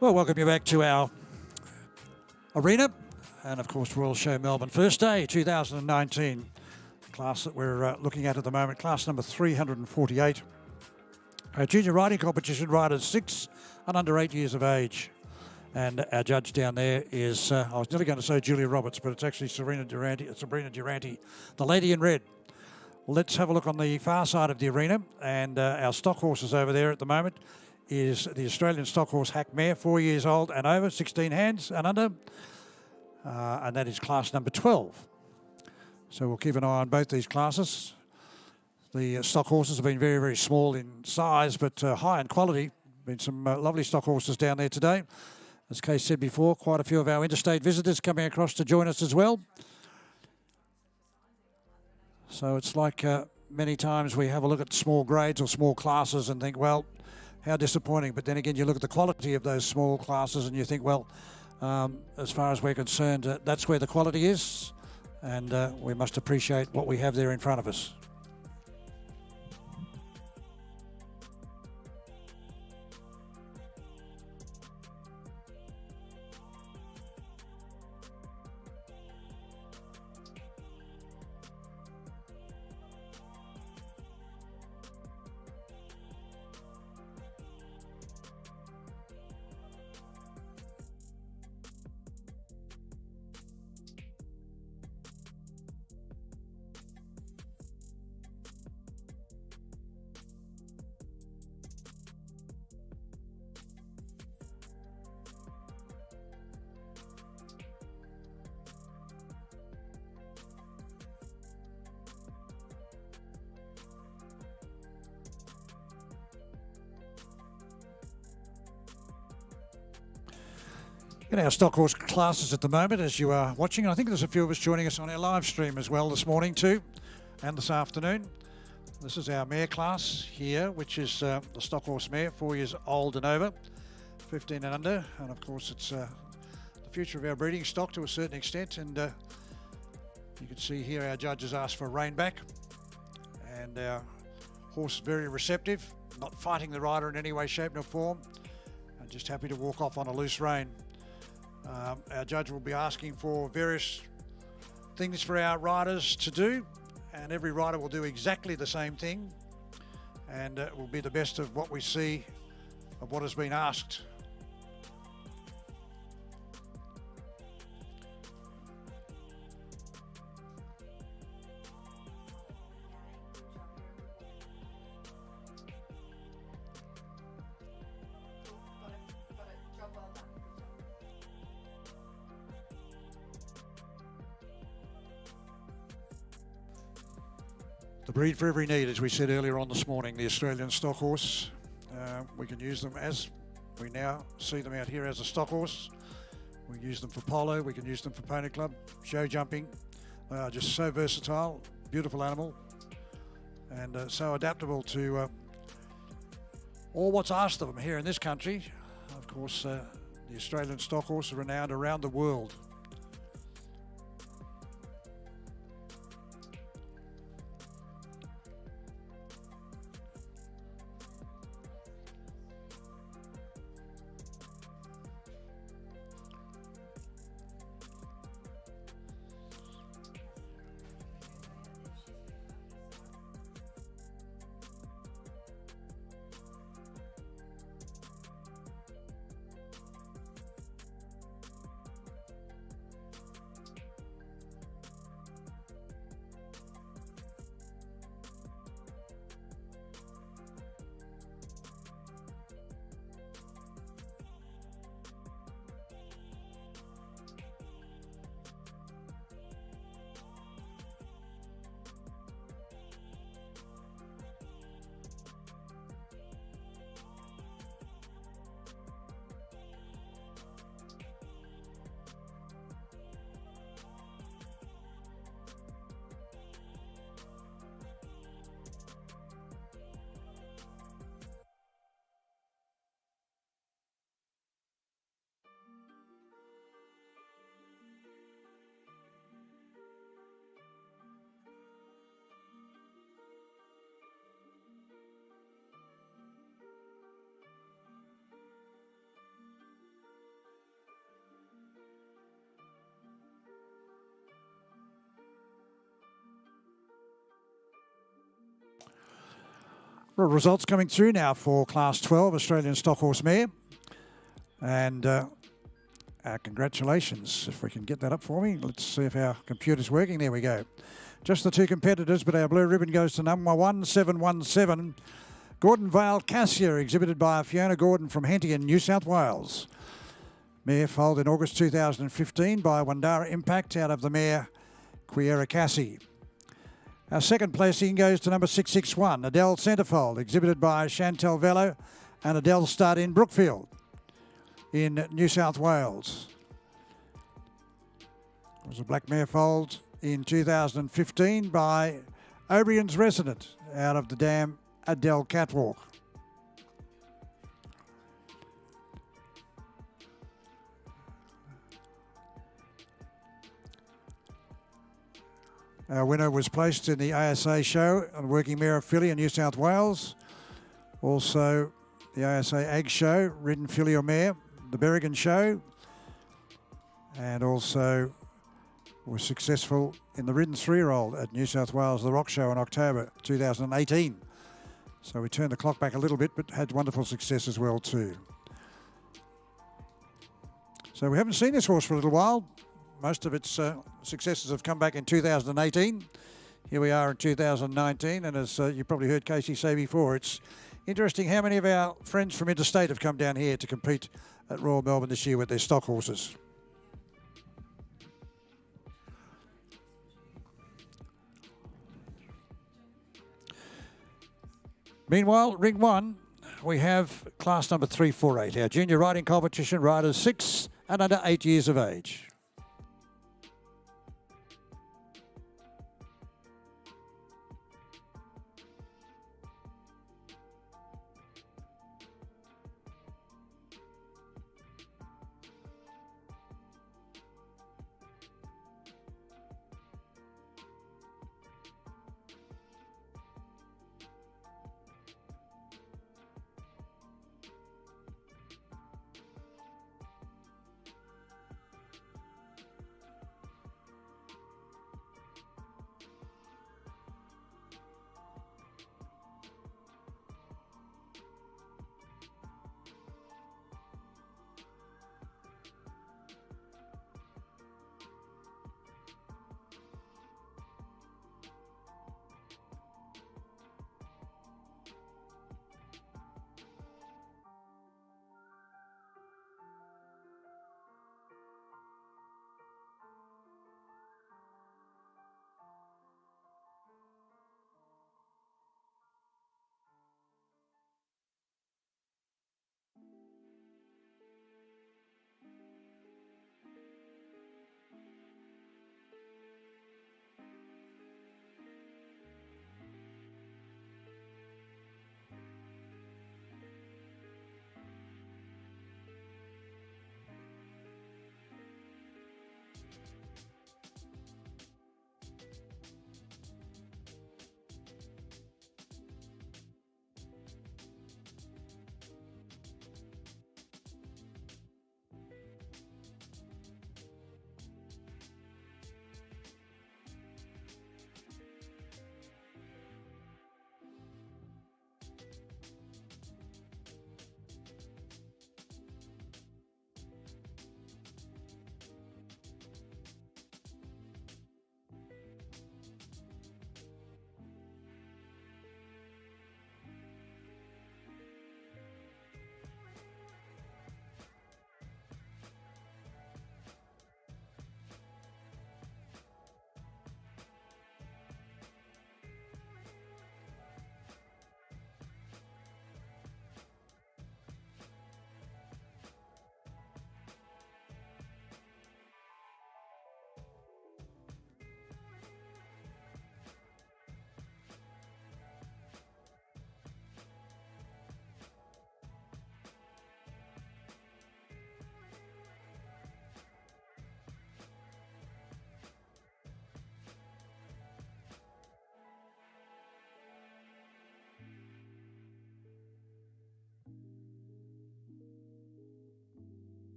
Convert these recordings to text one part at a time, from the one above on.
Well, welcome you back to our arena, and of course Royal Show Melbourne, first day 2019 class that we're looking at the moment, class number 348. Our junior riding competition, riders 6 and under 8 years of age. And our judge down there is, I was nearly going to say Julia Roberts, but it's actually Sabrina Durante, the lady in red. Let's have a look on the far side of the arena, and our stock horses over there at the moment is the Australian stock horse Hack Mare, 4 years old and over, 16 hands and under, and that is class number 12. So we'll keep an eye on both these classes. The stock horses have been very, very small in size, but high in quality. Been some lovely stock horses down there today. As Kay said before, quite a few of our interstate visitors coming across to join us as well. So it's like many times we have a look at small grades or small classes and think, well, how disappointing. But then again, you look at the quality of those small classes and you think, well, as far as we're concerned, that's where the quality is. And we must appreciate what we have there in front of us. In our stock horse classes at the moment, as you are watching, I think there's a few of us joining us on our live stream as well this morning too, and this afternoon. This is our mare class here, which is the stock horse mare, 4 years old and over, 15 and under, and of course it's the future of our breeding stock to a certain extent. And you can see here our judges asked for a rein back, and our horse is very receptive, not fighting the rider in any way, shape nor form, and just happy to walk off on a loose rein. Our judge will be asking for various things for our riders to do, and every rider will do exactly the same thing, and it will be the best of what we see of what has been asked. The breed for every need, as we said earlier on this morning, the Australian stock horse. We can use them as we now see them out here as a stock horse. We use them for polo, we can use them for pony club, show jumping. They are just so versatile, beautiful animal, and so adaptable to all what's asked of them here in this country. Of course, the Australian stock horse are renowned around the world. Results coming through now for Class 12 Australian Stock Horse Mare, and congratulations. If we can get that up for me, let's see if our computer's working. There we go. Just the two competitors, but our blue ribbon goes to number 1717, Gordon Vale Cassia, exhibited by Fiona Gordon from Henty in New South Wales. Mare foaled in August 2015 by Wandara Impact out of the mare Quiera Cassie. Our second placing goes to number 661, Adele Centerfold, exhibited by Chantel Velo and Adele Stud in Brookfield in New South Wales. It was a black mare foaled in 2015 by O'Brien's Resident out of the dam Adele Catwalk. Our winner was placed in the ASA show on Working Mare filly in New South Wales. Also, the ASA Ag show, ridden filly or mare, the Berrigan show, and also was successful in the ridden 3-year-old at New South Wales The Rock Show in October 2018. So we turned the clock back a little bit, but had wonderful success as well too. So we haven't seen this horse for a little while. Most of its successes have come back in 2018. Here we are in 2019, and as you probably heard Casey say before, it's interesting how many of our friends from interstate have come down here to compete at Royal Melbourne this year with their stock horses. Meanwhile, ring one, we have class number 348, our junior riding competition, riders 6 and under 8 years of age.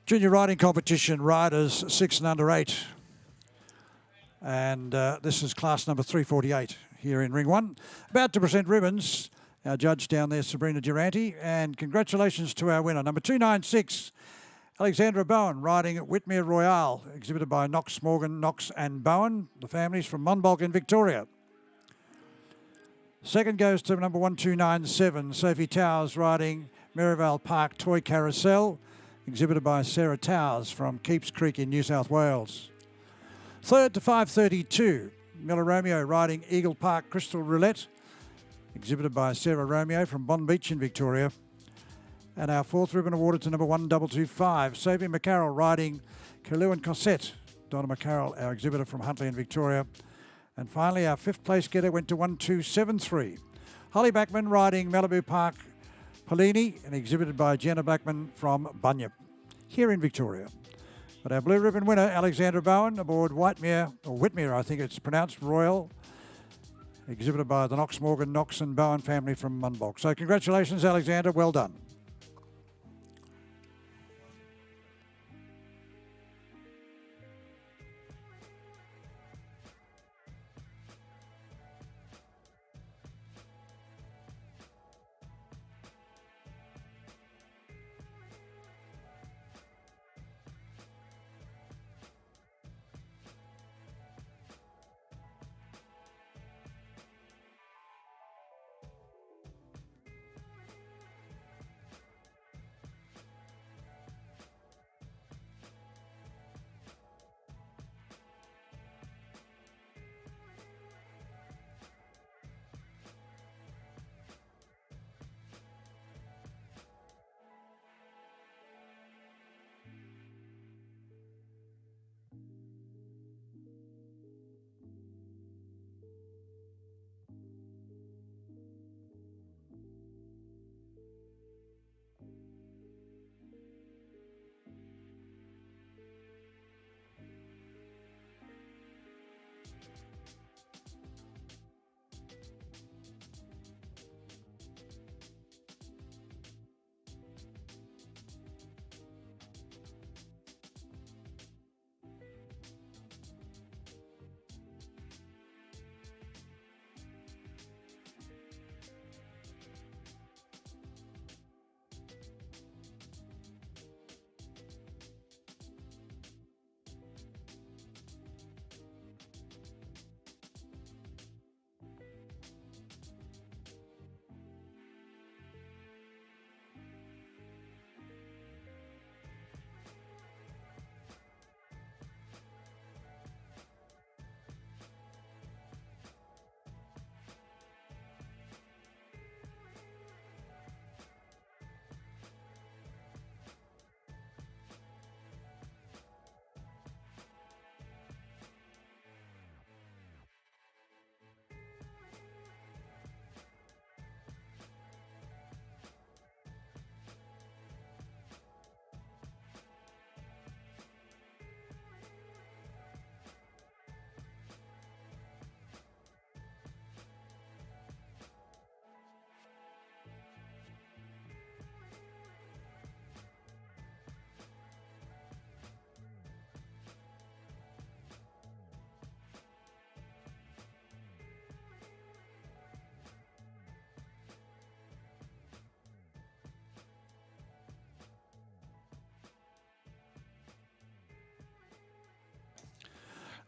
Junior riding competition, riders 6 and under 8. And this is class number 348 here in Ring 1. About to present ribbons. Our judge down there, Sabrina Durante. And congratulations to our winner, number 296, Alexandra Bowen, riding at Whitmere Royale, exhibited by Knox, Morgan, Knox and Bowen, the families from Monbulk in Victoria. Second goes to number 1297, Sophie Towers, riding Merivale Park Toy Carousel, exhibited by Sarah Towers from Keeps Creek in New South Wales. Third to 532, Miller Romeo, riding Eagle Park Crystal Roulette, exhibited by Sarah Romeo from Bond Beach in Victoria. And our fourth ribbon awarded to number 1225, Sophie McCarroll, riding Kalu and Cosette, Donna McCarroll, our exhibitor from Huntley in Victoria. And finally, our fifth place getter went to 1273, Holly Backman, riding Malibu Park Polini, and exhibited by Jenna Blackman from Bunyip, here in Victoria. But our blue ribbon winner, Alexandra Bowen, aboard Whitmere, or Whitmere, I think it's pronounced, Royal, exhibited by the Knox, Morgan, Knox and Bowen family from Monbulk. So congratulations, Alexandra, well done.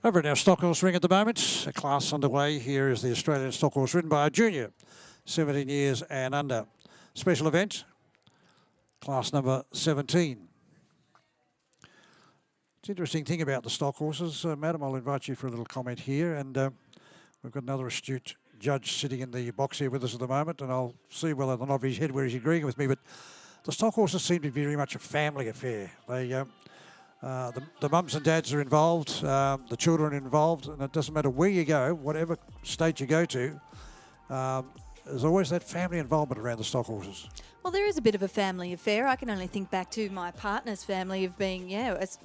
Over at our stock horse ring at the moment, a class underway. Here is the Australian stock horse ridden by a junior, 17 years and under. Special event, class number 17. It's an interesting thing about the stock horses. Madam, I'll invite you for a little comment here. And we've got another astute judge sitting in the box here with us at the moment, and I'll see whether or not his head where he's agreeing with me. But the stock horses seem to be very much a family affair. They the mums and dads are involved, the children are involved, and it doesn't matter where you go, whatever state you go to, there's always that family involvement around the stock horses. Well, there is a bit of a family affair. I can only think back to my partner's family of being, as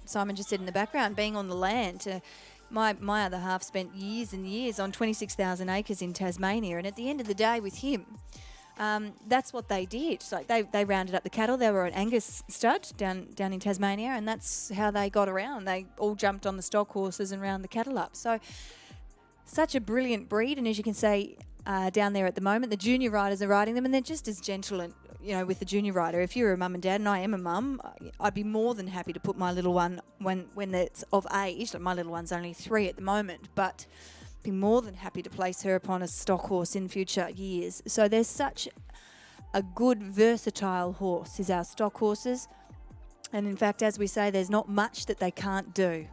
Simon just said in the background, being on the land. My other half spent years and years on 26,000 acres in Tasmania, and at the end of the day with him, That's what they did. Like they rounded up the cattle. They were an Angus stud down in Tasmania, and that's how they got around. They all jumped on the stock horses and round the cattle up. So such a brilliant breed, and as you can say, down there at the moment, the junior riders are riding them, and they're just as gentle and with the junior rider. If you're a mum and dad, and I am a mum, I'd be more than happy to put my little one when it's of age. Like my little one's only 3 at the moment, but be more than happy to place her upon a stock horse in future years. So there's such a good versatile horse is our stock horses, and in fact, as we say, there's not much that they can't do.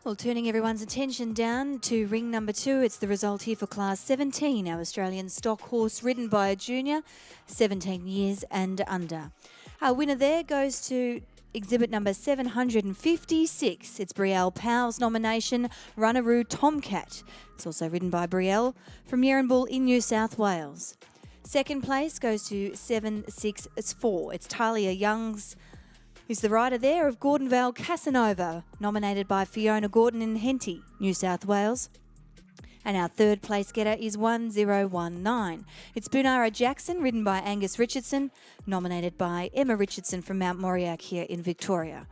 Well, turning everyone's attention down to ring number 2, it's the result here for Class 17, our Australian stock horse ridden by a junior, 17 years and under. Our winner there goes to exhibit number 756. It's Brielle Powell's nomination, Runaroo Tomcat. It's also ridden by Brielle from Yerenbull in New South Wales. Second place goes to 764. It's Talia Young's, who's the rider there of Gordonvale Casanova, nominated by Fiona Gordon in Henty, New South Wales. And our third place getter is 1019. It's Bunara Jackson, ridden by Angus Richardson, nominated by Emma Richardson from Mount Moriac here in Victoria.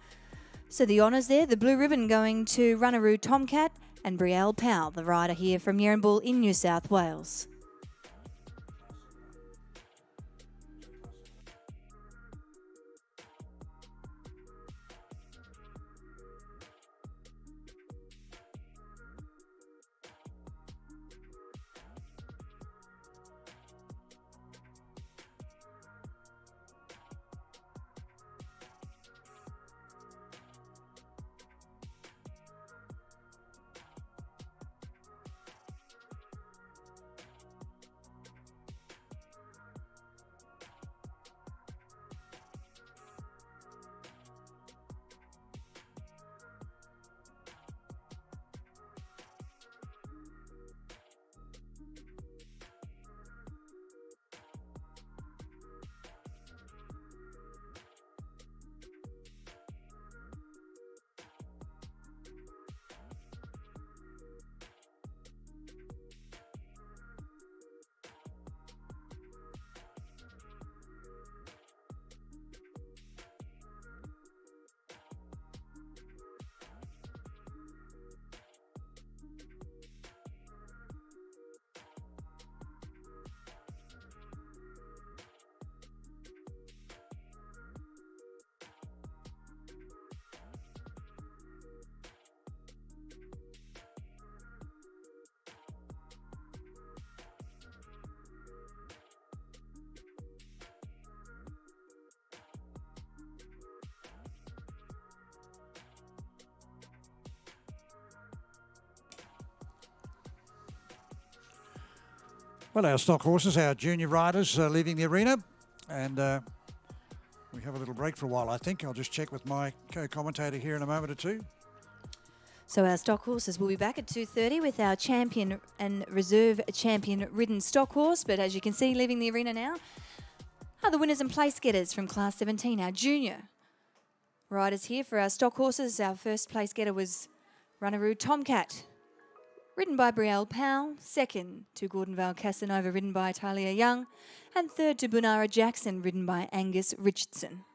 So the honours there, the blue ribbon going to Runaroo Tomcat and Brielle Powell, the rider here from Yerenbull in New South Wales. Well, our stock horses, our junior riders leaving the arena, and we have a little break for a while, I think. I'll just check with my co-commentator here in a moment or two. So our stock horses will be back at 2:30 with our champion and reserve champion ridden stock horse. But as you can see, leaving the arena now are the winners and place getters from Class 17, our junior riders here for our stock horses. Our first place getter was Runaroo Tomcat, ridden by Brielle Powell. Second to Gordonvale Casanova, ridden by Talia Young. And third to Bunara Jackson, ridden by Angus Richardson.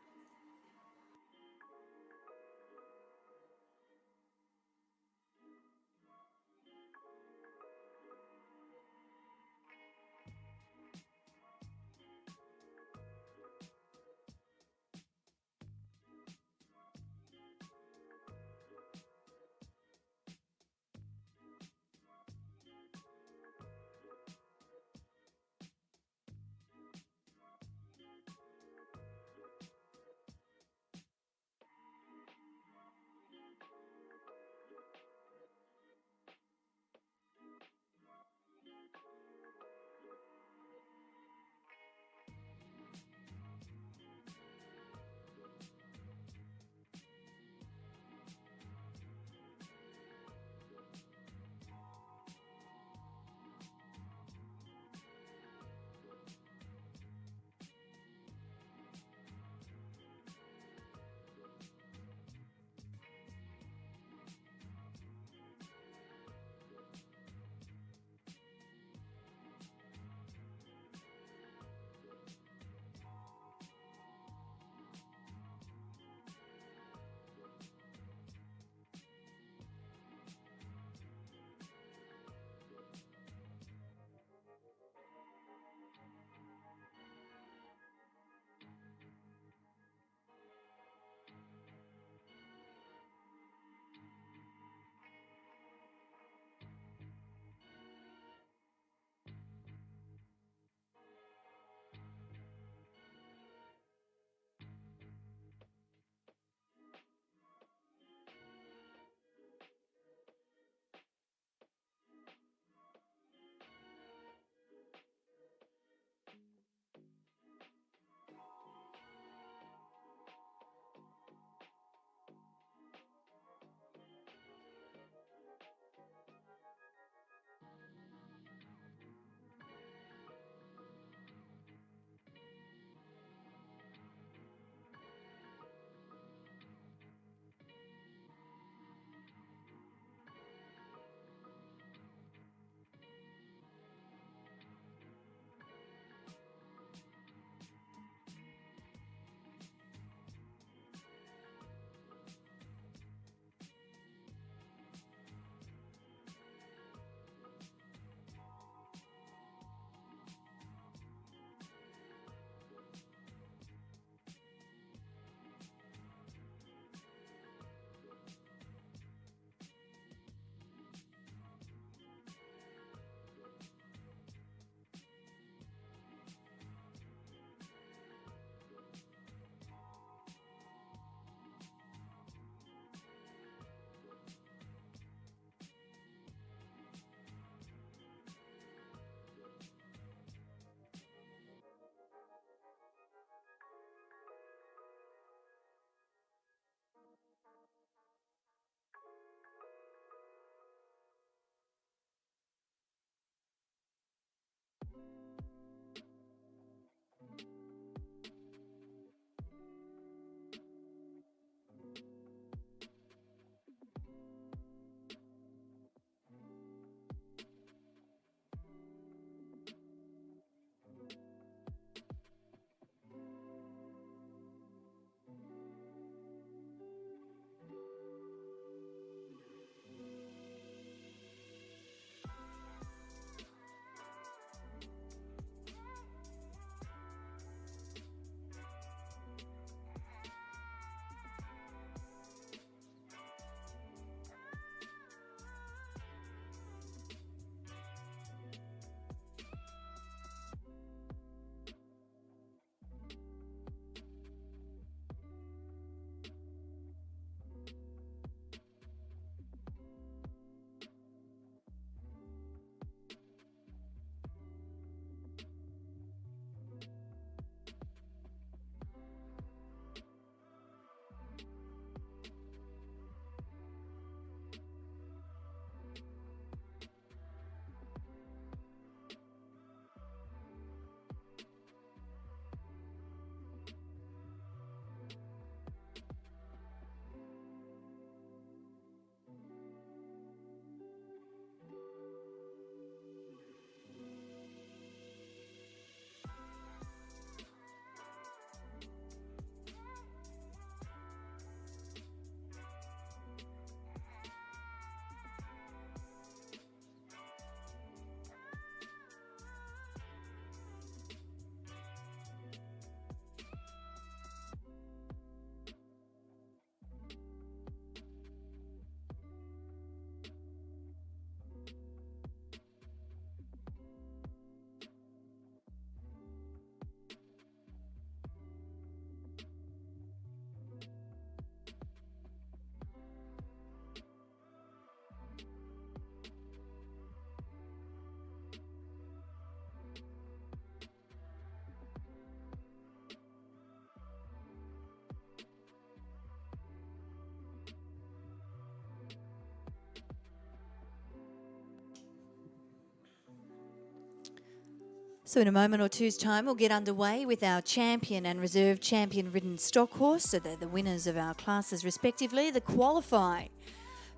So in a moment or two's time, we'll get underway with our champion and reserve champion ridden stock horse. So they're the winners of our classes respectively, the qualify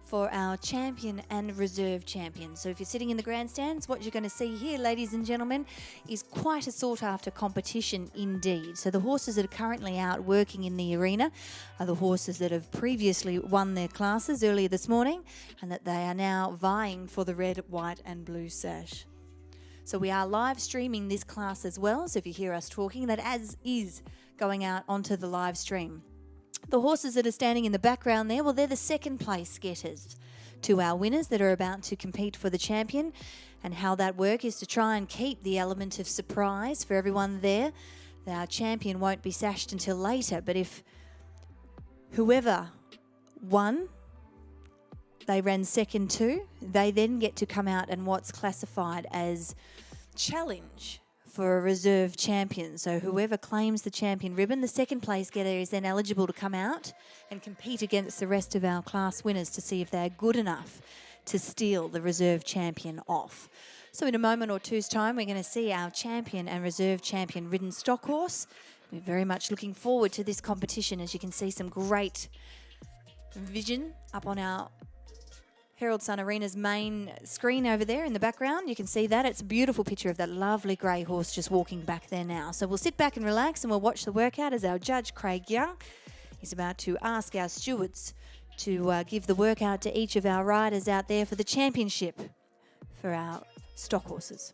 for our champion and reserve champion. So if you're sitting in the grandstands, what you're going to see here, ladies and gentlemen, is quite a sought-after competition indeed. So the horses that are currently out working in the arena are the horses that have previously won their classes earlier this morning and that they are now vying for the red, white and blue sash. So we are live streaming this class as well. So if you hear us talking, that as is going out onto the live stream. The horses that are standing in the background there, well, they're the second place getters to our winners that are about to compete for the champion. And how that work is to try and keep the element of surprise for everyone there. Our champion won't be sashed until later, but if whoever won, they ran second to, they then get to come out and what's classified as challenge for a reserve champion. So whoever claims the champion ribbon, the second place getter is then eligible to come out and compete against the rest of our class winners to see if they're good enough to steal the reserve champion off. So in a moment or two's time, we're going to see our champion and reserve champion ridden stock horse. We're very much looking forward to this competition. As you can see, some great vision up on our Herald Sun Arena's main screen over there in the background. You can see that. It's a beautiful picture of that lovely grey horse just walking back there now. So we'll sit back and relax and we'll watch the workout as our judge, Craig Young, is about to ask our stewards to give the workout to each of our riders out there for the championship for our stock horses.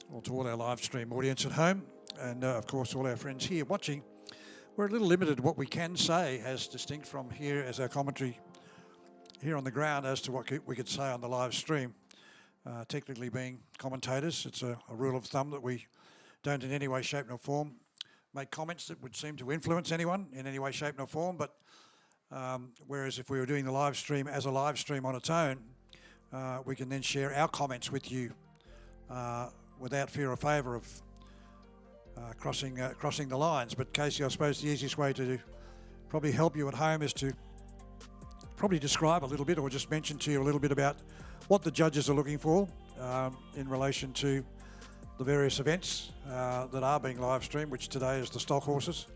Well, to all our live stream audience at home, and of course all our friends here watching, we're a little limited what we can say as distinct from here as our commentary here on the ground as to what we could say on the live stream. Technically being commentators, it's a rule of thumb that we don't in any way, shape nor form make comments that would seem to influence anyone in any way, shape nor form, but whereas if we were doing the live stream as a live stream on its own, we can then share our comments with you without fear or favour of crossing the lines. But Casey, I suppose the easiest way to probably help you at home is to probably describe a little bit or just mention to you a little bit about what the judges are looking for in relation to the various events that are being live streamed, which today is the stock horses,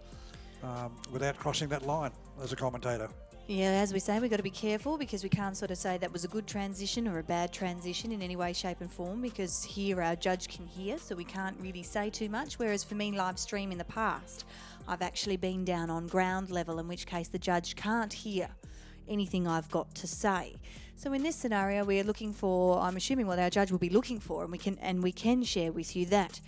without crossing that line as a commentator. Yeah, as we say, we've got to be careful because we can't sort of say that was a good transition or a bad transition in any way, shape and form, because here our judge can hear, so we can't really say too much. Whereas for me, live stream in the past, I've actually been down on ground level, in which case the judge can't hear anything I've got to say. So in this scenario, we're looking for, I'm assuming what our judge will be looking for, and we can share with you that.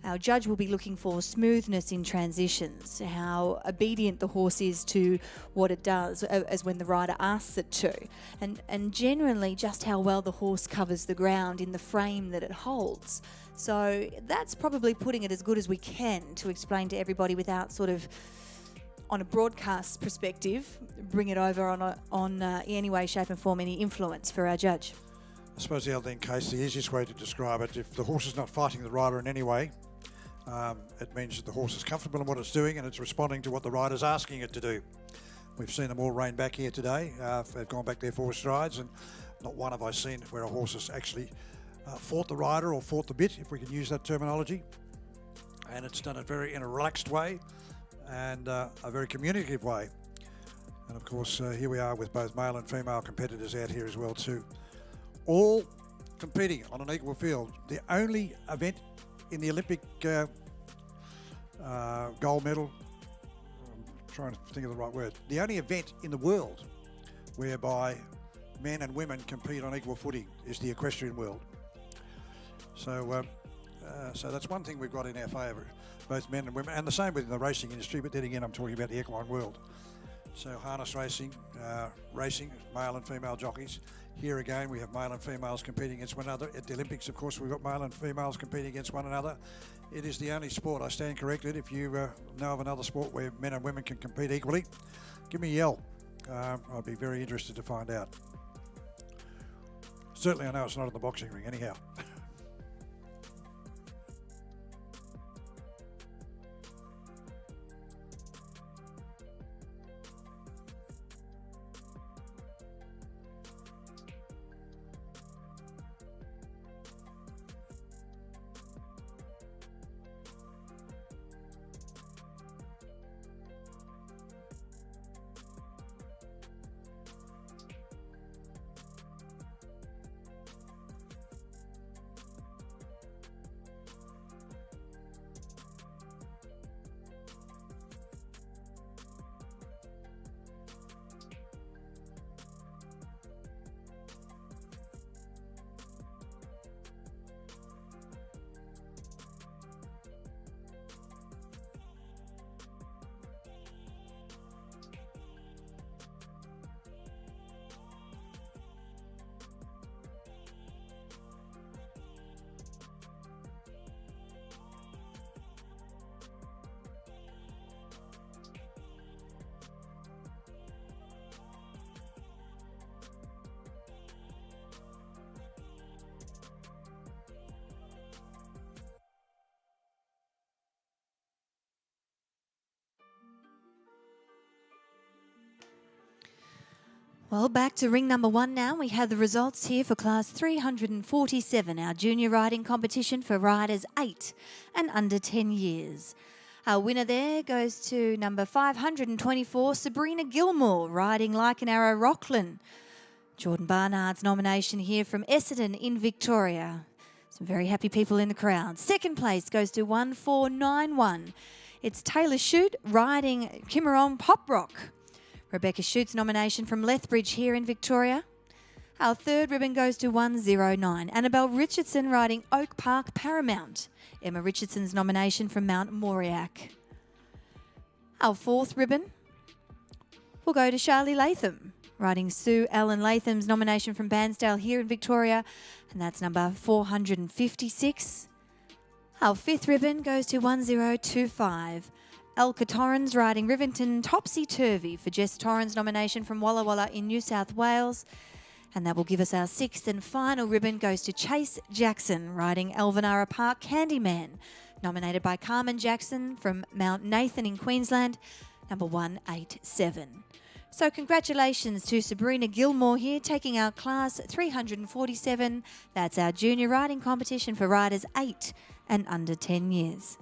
Our judge will be looking for smoothness in transitions, how obedient the horse is to what it does as when the rider asks it to, and generally just how well the horse covers the ground in the frame that it holds. So that's probably putting it as good as we can to explain to everybody without sort of, on a broadcast perspective, bring it over on any way, shape and form, any influence for our judge. I suppose the other thing, Case, the easiest way to describe it, if the horse is not fighting the rider in any way, it means that the horse is comfortable in what it's doing and it's responding to what the rider's asking it to do. We've seen them all rein back here today. They've gone back there 4 strides, and not one have I seen where a horse has actually fought the rider or fought the bit, if we can use that terminology. And it's done it in a relaxed way and a very communicative way. And of course, here we are with both male and female competitors out here as well too. All competing on an equal field. The only event in the Olympic gold medal, I'm trying to think of the right word, the only event in the world whereby men and women compete on equal footing is the equestrian world. So that's one thing we've got in our favour, both men and women, and the same within the racing industry, but then again I'm talking about the equine world. So harness racing, male and female jockeys. Here again, we have male and females competing against one another. At the Olympics, of course, we've got male and females competing against one another. It is the only sport, I stand corrected. If you know of another sport where men and women can compete equally, give me a yell. I'd be very interested to find out. Certainly, I know it's not in the boxing ring, anyhow. Well, back to ring number 1 now. We have the results here for class 347, our junior riding competition for riders 8 and under 10 years. Our winner there goes to number 524, Sabrina Gilmore, riding Like an Arrow Rockland. Jordan Barnard's nomination here from Essendon in Victoria. Some very happy people in the crowd. Second place goes to 1491. It's Taylor Shute riding Kimmeron Pop Rock. Rebecca Shute's nomination from Lethbridge here in Victoria. Our third ribbon goes to 109. Annabelle Richardson riding Oak Park Paramount. Emma Richardson's nomination from Mount Moriac. Our fourth ribbon will go to Charlie Latham, riding Sue Ellen Latham's nomination from Bairnsdale here in Victoria, and that's number 456. Our fifth ribbon goes to 1025. Elka Torrens riding Rivington Topsy Turvy for Jess Torrens' nomination from Walla Walla in New South Wales. And that will give us our sixth and final ribbon goes to Chase Jackson riding Elvanara Park Candyman, nominated by Carmen Jackson from Mount Nathan in Queensland, number 187. So congratulations to Sabrina Gilmore here, taking our class 347. That's our junior riding competition for riders 8 and under 10 years.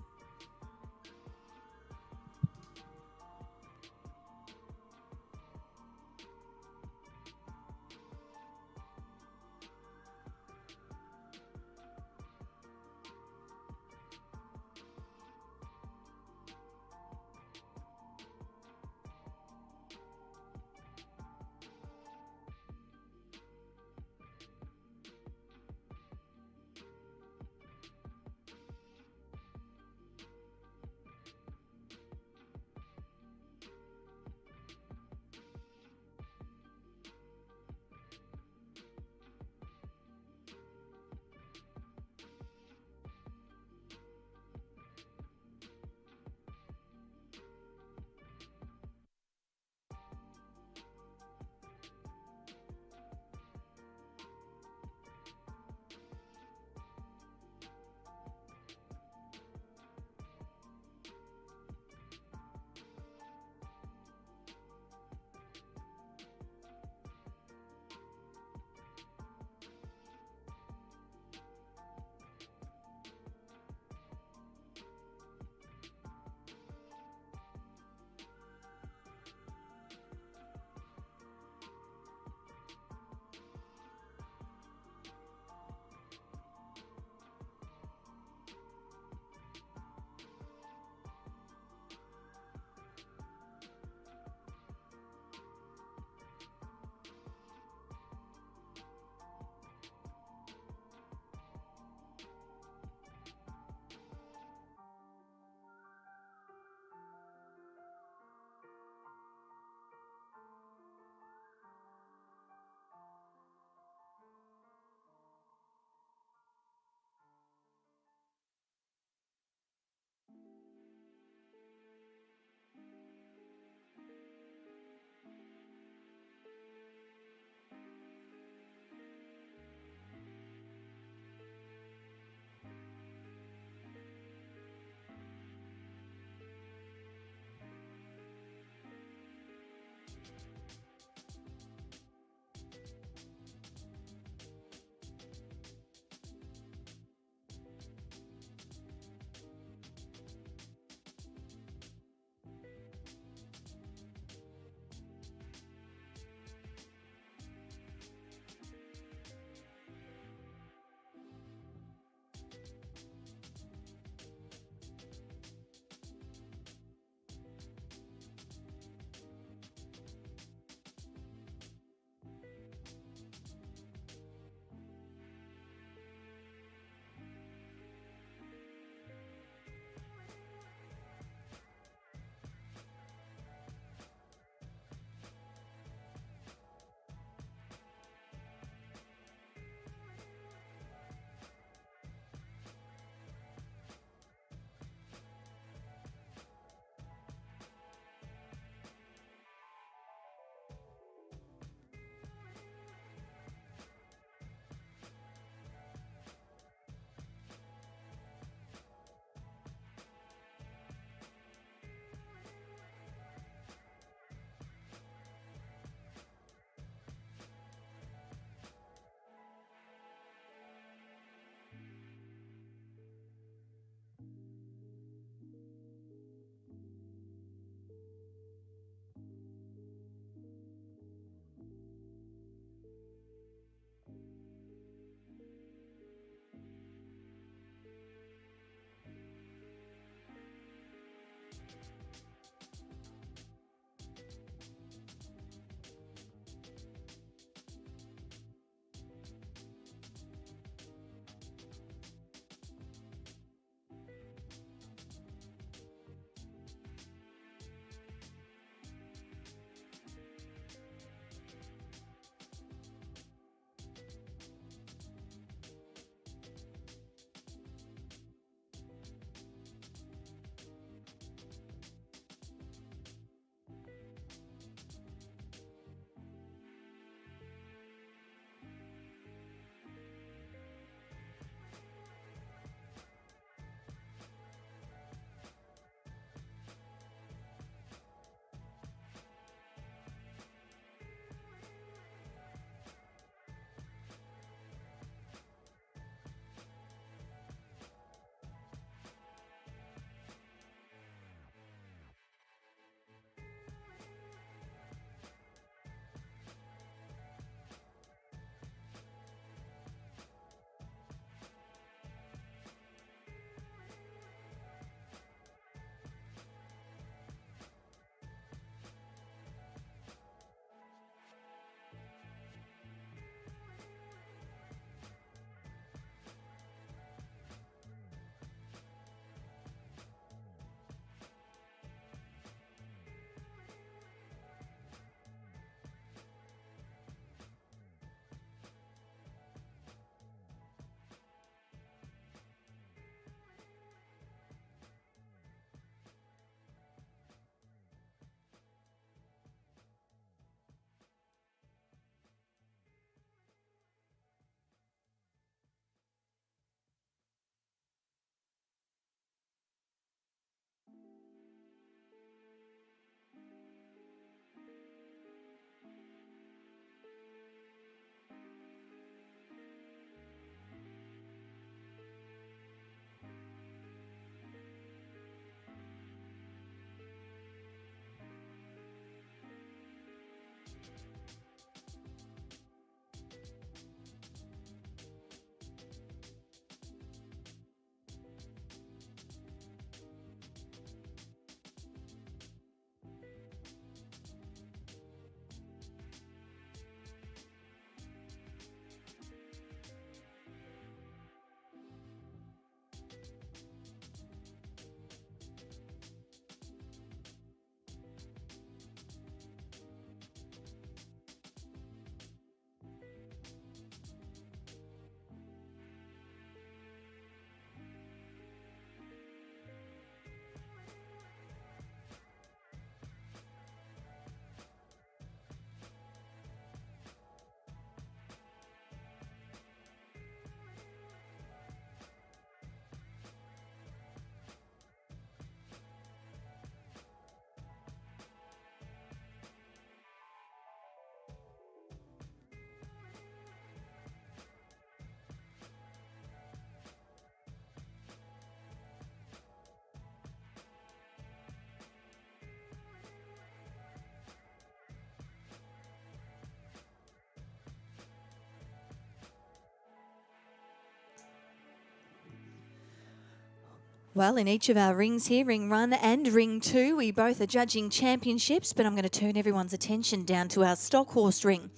Well, in each of our rings here, ring 1 and ring 2, we both are judging championships, but I'm going to turn everyone's attention down to our stock horse ring,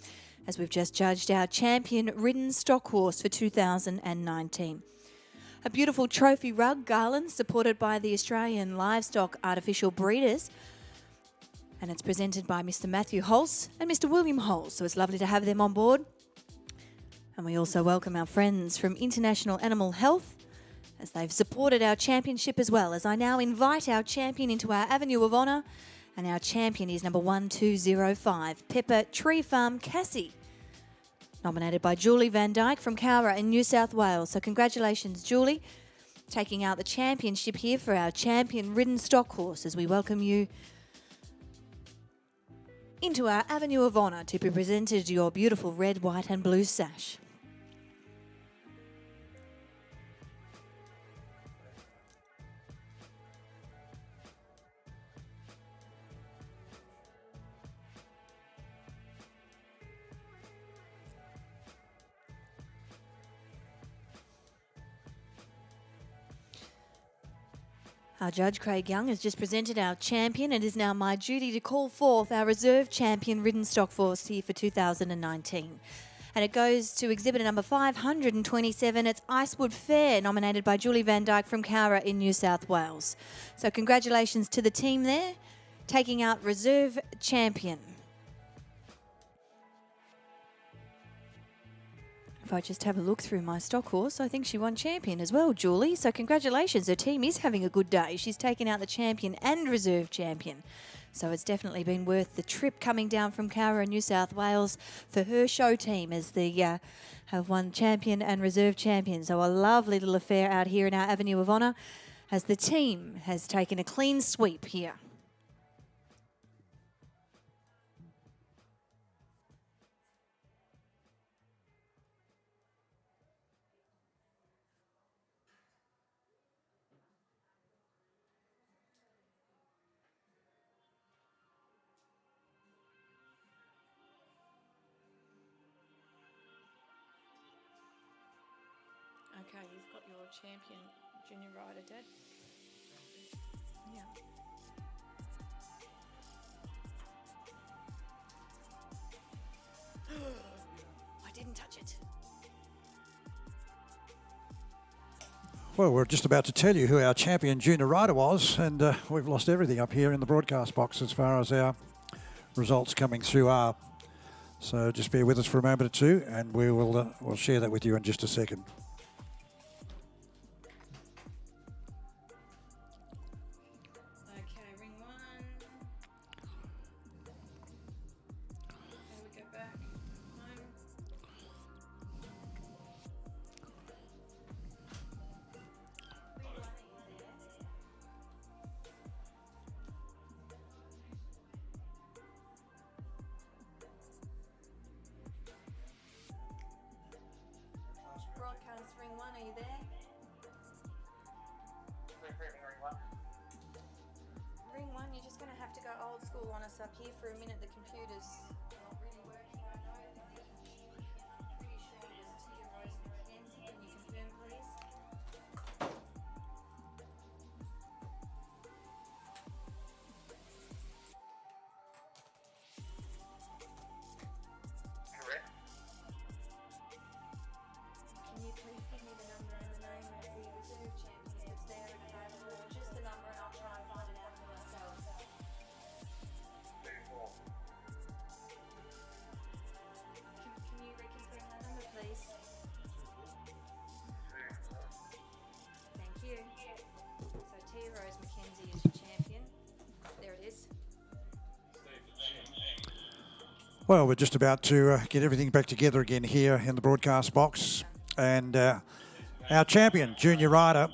as we've just judged our champion ridden stock horse for 2019. A beautiful trophy rug garland supported by the Australian Livestock Artificial Breeders, and it's presented by Mr. Matthew Holz and Mr. William Holz, so it's lovely to have them on board. And we also welcome our friends from International Animal Health, as they've supported our championship as well, as I now invite our champion into our Avenue of Honour, and our champion is number 1205, Pepper Tree Farm Cassie, nominated by Julie Van Dyke from Cowra in New South Wales. So congratulations, Julie, taking out the championship here for our champion ridden stock horse, as we welcome you into our Avenue of Honour to be presented your beautiful red, white and blue sash. Our judge, Craig Young, has just presented our champion. It is now my duty to call forth our reserve champion ridden stock horse here for 2019. And it goes to exhibitor number 527. It's Icewood Fair, nominated by Julie Van Dyke from Cowra in New South Wales. So congratulations to the team there, taking out reserve champion. If I just have a look through my stock horse, I think she won champion as well, Julie. So congratulations, her team is having a good day. She's taken out the champion and reserve champion. So it's definitely been worth the trip coming down from Cowra, New South Wales, for her show team, as they have won champion and reserve champion. So a lovely little affair out here in our Avenue of Honour, as the team has taken a clean sweep here. Okay, you've got your champion junior rider, Dad. Yeah. I didn't touch it. Well, we're just about to tell you who our champion junior rider was, and we've lost everything up here in the broadcast box as far as our results coming through are. So just bear with us for a moment or two, and we'll share that with you in just a second. Ring 1, are you there? Ring 1, you're just going to have to go old school on us up here for a minute. The computer's not really working, I know. I'm pretty sure it was Tia Rose McKenzie. Can you confirm, please? Correct. Can you please give me the number and the name of the reserve champion that's there and available, or just the number, and I'll try and find it out for myself. 34. Can you reconfirm that number, please? Thank you. So Tia Rose McKenzie is your champion. There it is. Well, we're just about to get everything back together again here in the broadcast box. And our champion, junior rider,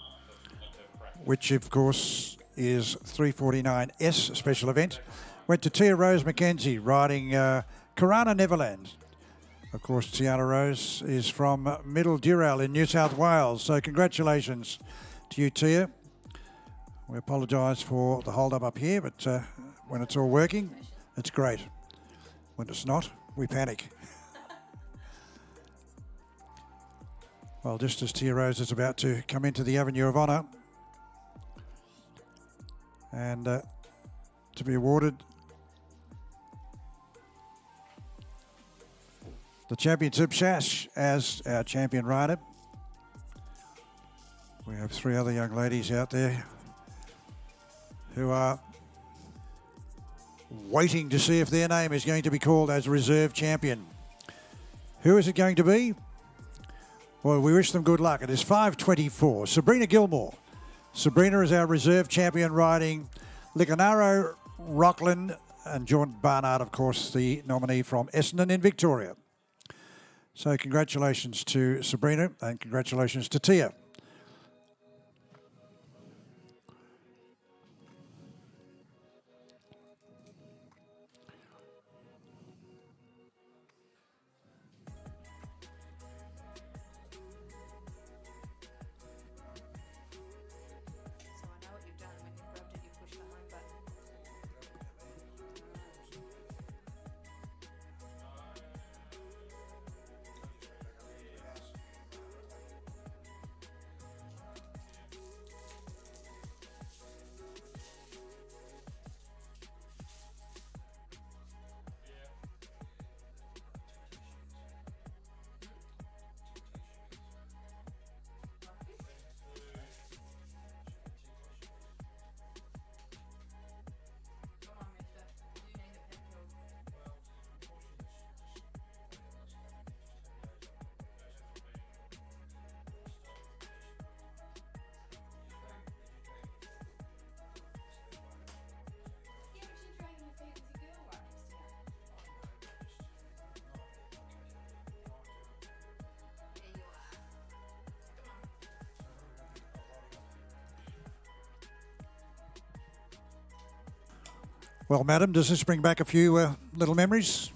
which of course is 349S special event, went to Tia Rose McKenzie riding Karana Neverland. Of course, Tiana Rose is from Middle Dural in New South Wales. So congratulations to you, Tia. We apologise for the hold-up up here, but when it's all working, it's great. When it's not, we panic. Well, just as Tia Rose is about to come into the Avenue of Honour, And to be awarded the championship sash as our champion rider. We have 3 other young ladies out there who are waiting to see if their name is going to be called as reserve champion. Who is it going to be? Well, we wish them good luck. It is 5:24. Sabrina Gilmore. Sabrina is our reserve champion riding Licanaro, Rockland, and John Barnard, of course, the nominee from Essendon in Victoria. So congratulations to Sabrina and congratulations to Tia. Well, madam, does this bring back a few little memories?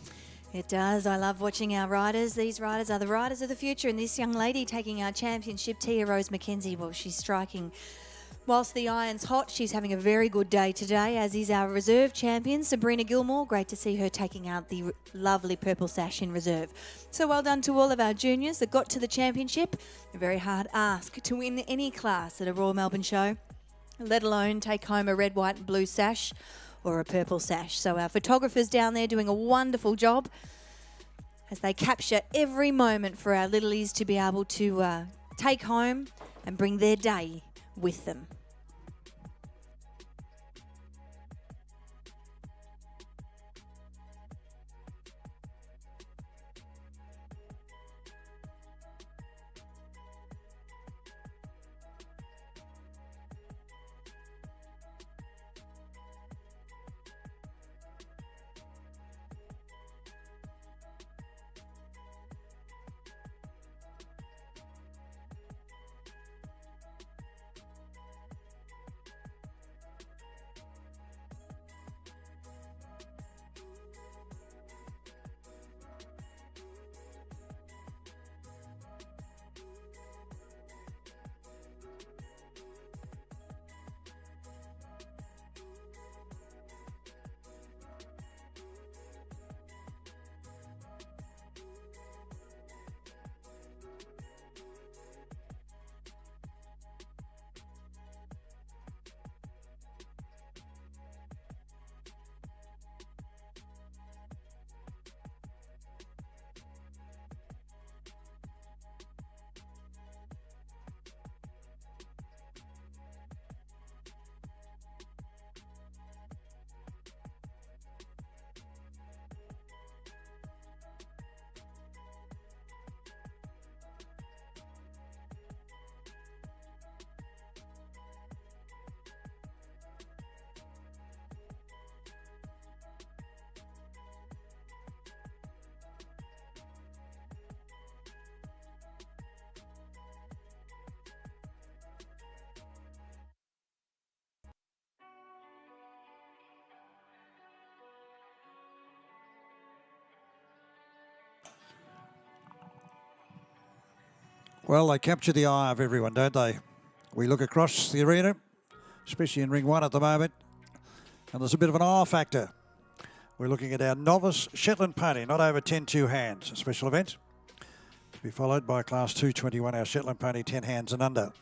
It does. I love watching our riders. These riders are the riders of the future. And this young lady taking our championship, Tia Rose McKenzie, well, she's striking. Whilst the iron's hot, she's having a very good day today, as is our reserve champion, Sabrina Gilmore. Great to see her taking out the lovely purple sash in reserve. So well done to all of our juniors that got to the championship. A very hard ask to win any class at a Royal Melbourne show, let alone take home a red, white and blue sash or a purple sash. So our photographers down there doing a wonderful job as they capture every moment for our littlies to be able to take home and bring their day with them. Well, they capture the eye of everyone, don't they? We look across the arena, especially in Ring 1 at the moment, and there's a bit of an awe factor. We're looking at our novice Shetland pony, not over 10 2 hands, a special event, to be followed by Class 221, our Shetland pony 10 hands and under.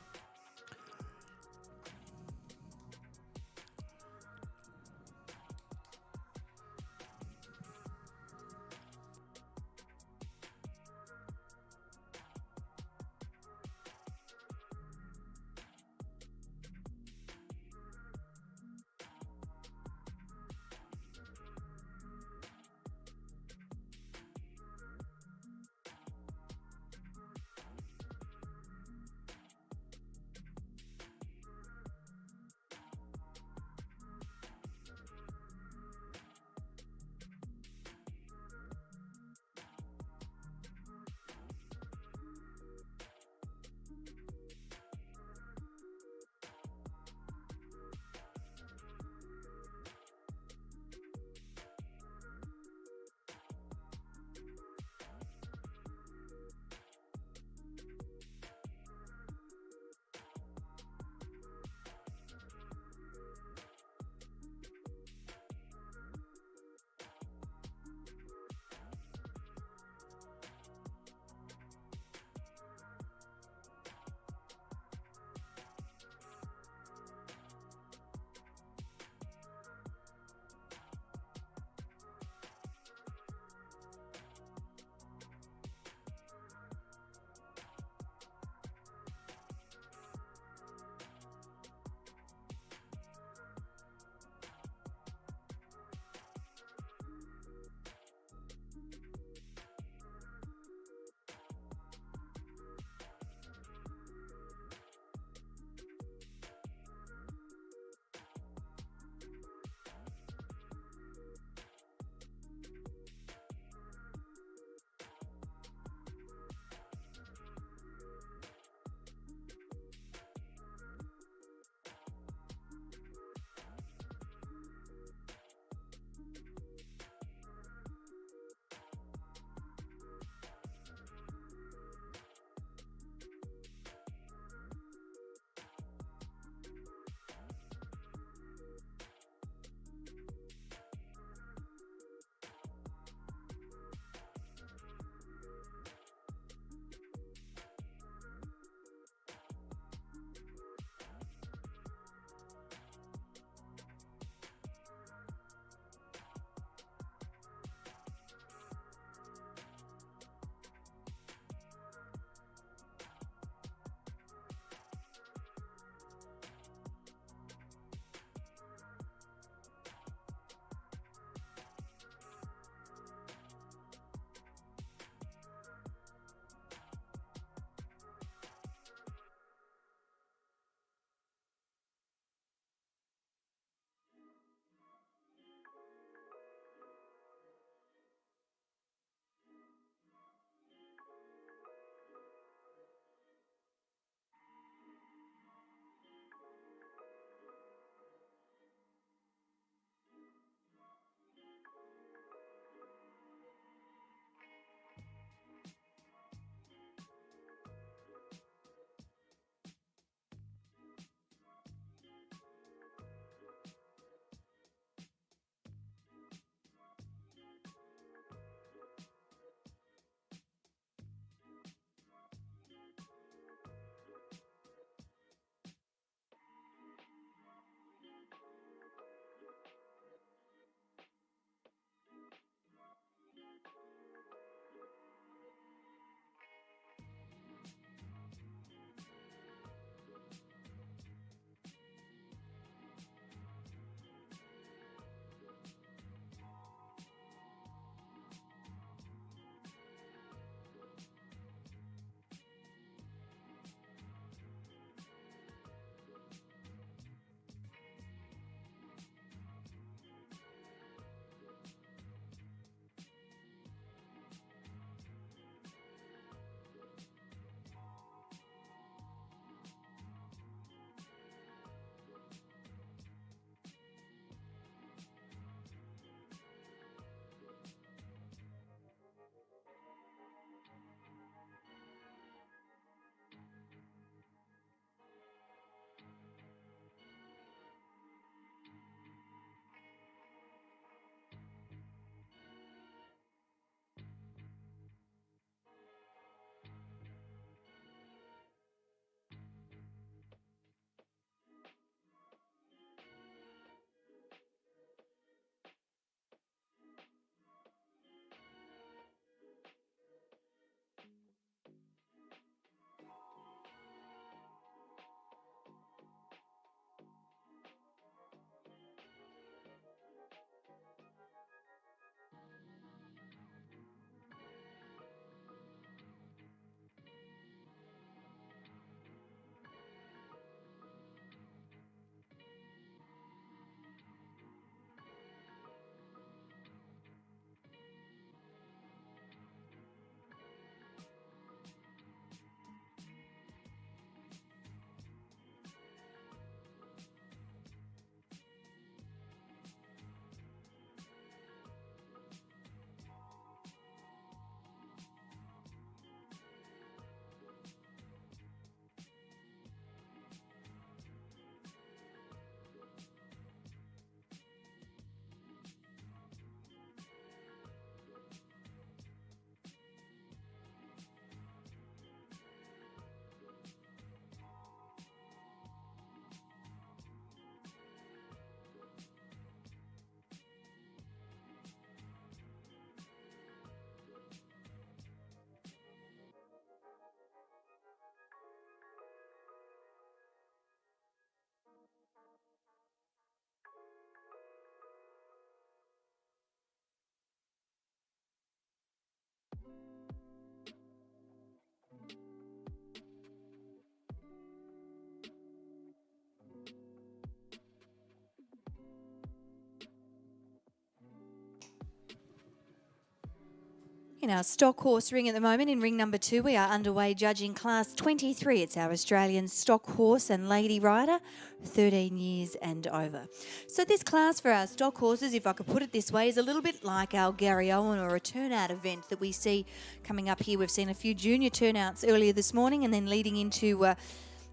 in our stock horse ring at the moment. In ring number 2, we are underway judging class 23. It's our Australian stock horse and lady rider, 13 years and over. So this class for our stock horses, if I could put it this way, is a little bit like our Gary Owen or a turnout event that we see coming up here. We've seen a few junior turnouts earlier this morning, and then leading into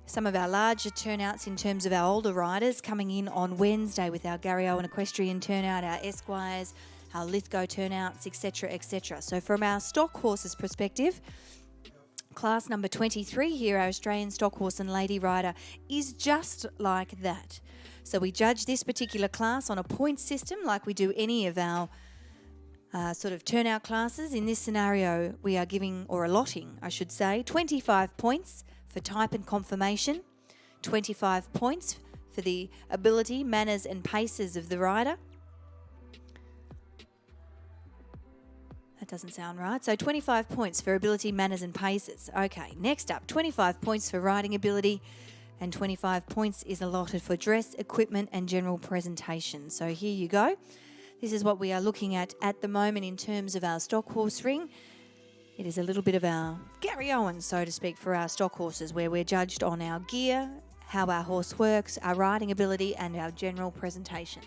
some of our larger turnouts in terms of our older riders coming in on Wednesday with our Gary Owen equestrian turnout, our Esquires, our Lithgow turnouts, etc., etc. So from our stock horses perspective, class number 23 here, our Australian stock horse and lady rider, is just like that. So we judge this particular class on a point system like we do any of our sort of turnout classes. In this scenario, we are giving, or allotting, I should say, 25 points for type and conformation, 25 points for the ability, manners and paces of the rider. That doesn't sound right. So 25 points for ability, manners and paces. Okay, next up, 25 points for riding ability and 25 points is allotted for dress, equipment and general presentation. So here you go. This is what we are looking at the moment in terms of our stock horse ring. It is a little bit of our Gary Owen, so to speak, for our stock horses, where we're judged on our gear, how our horse works, our riding ability and our general presentation.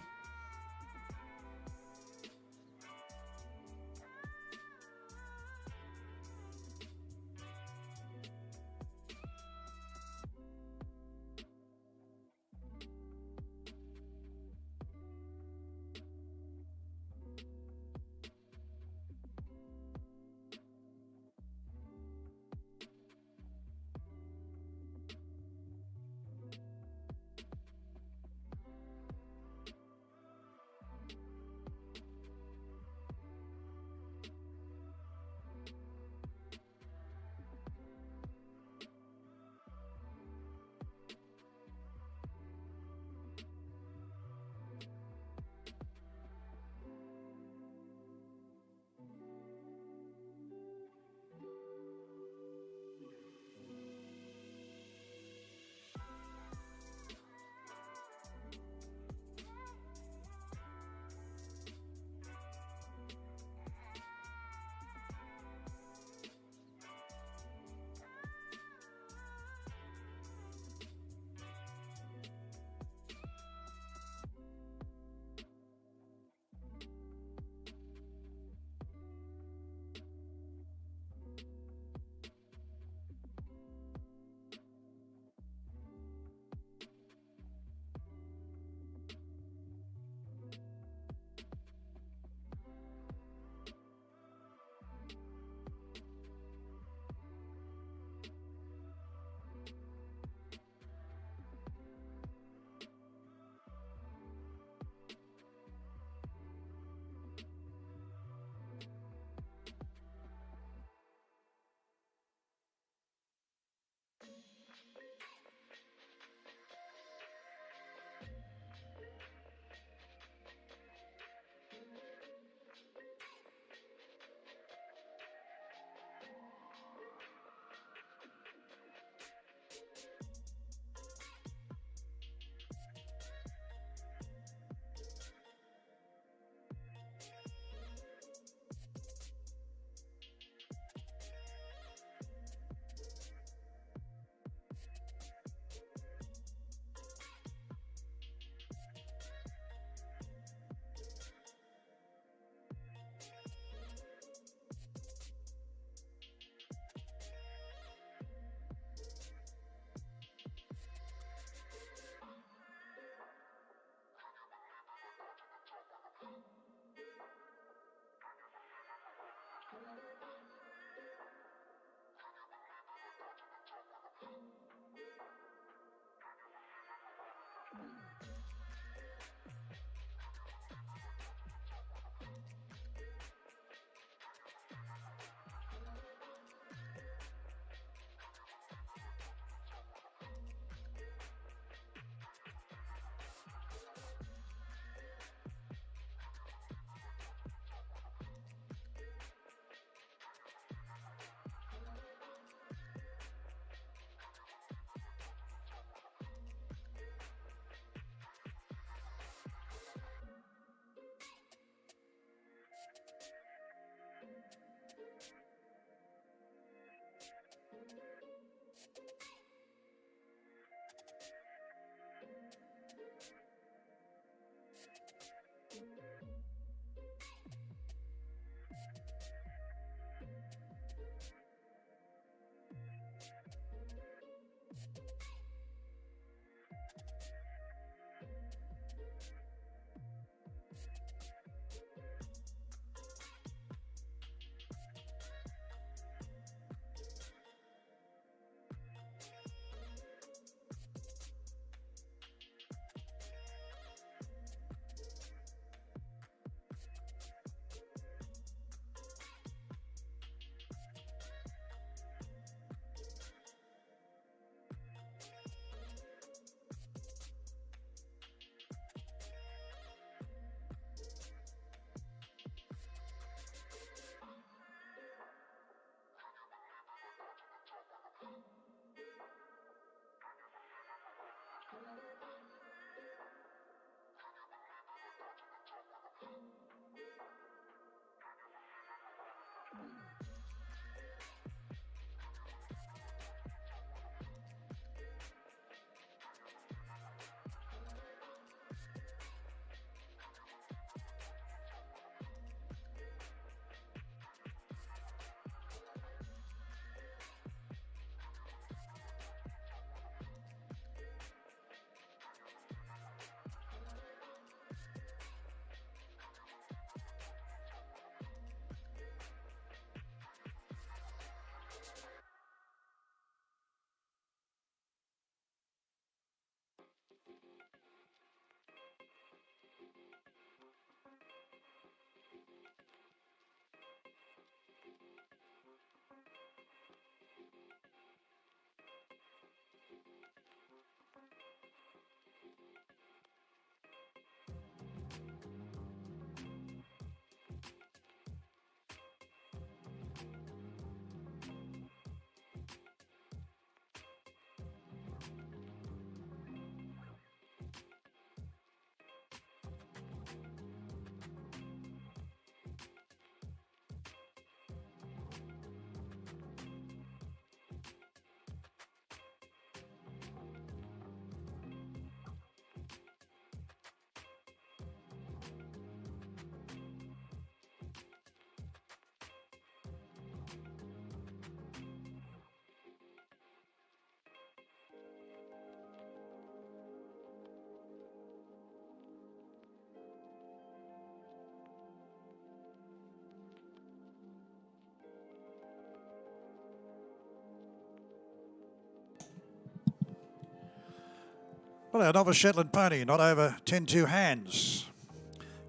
Well, our novice Shetland pony, not over 10-2 hands.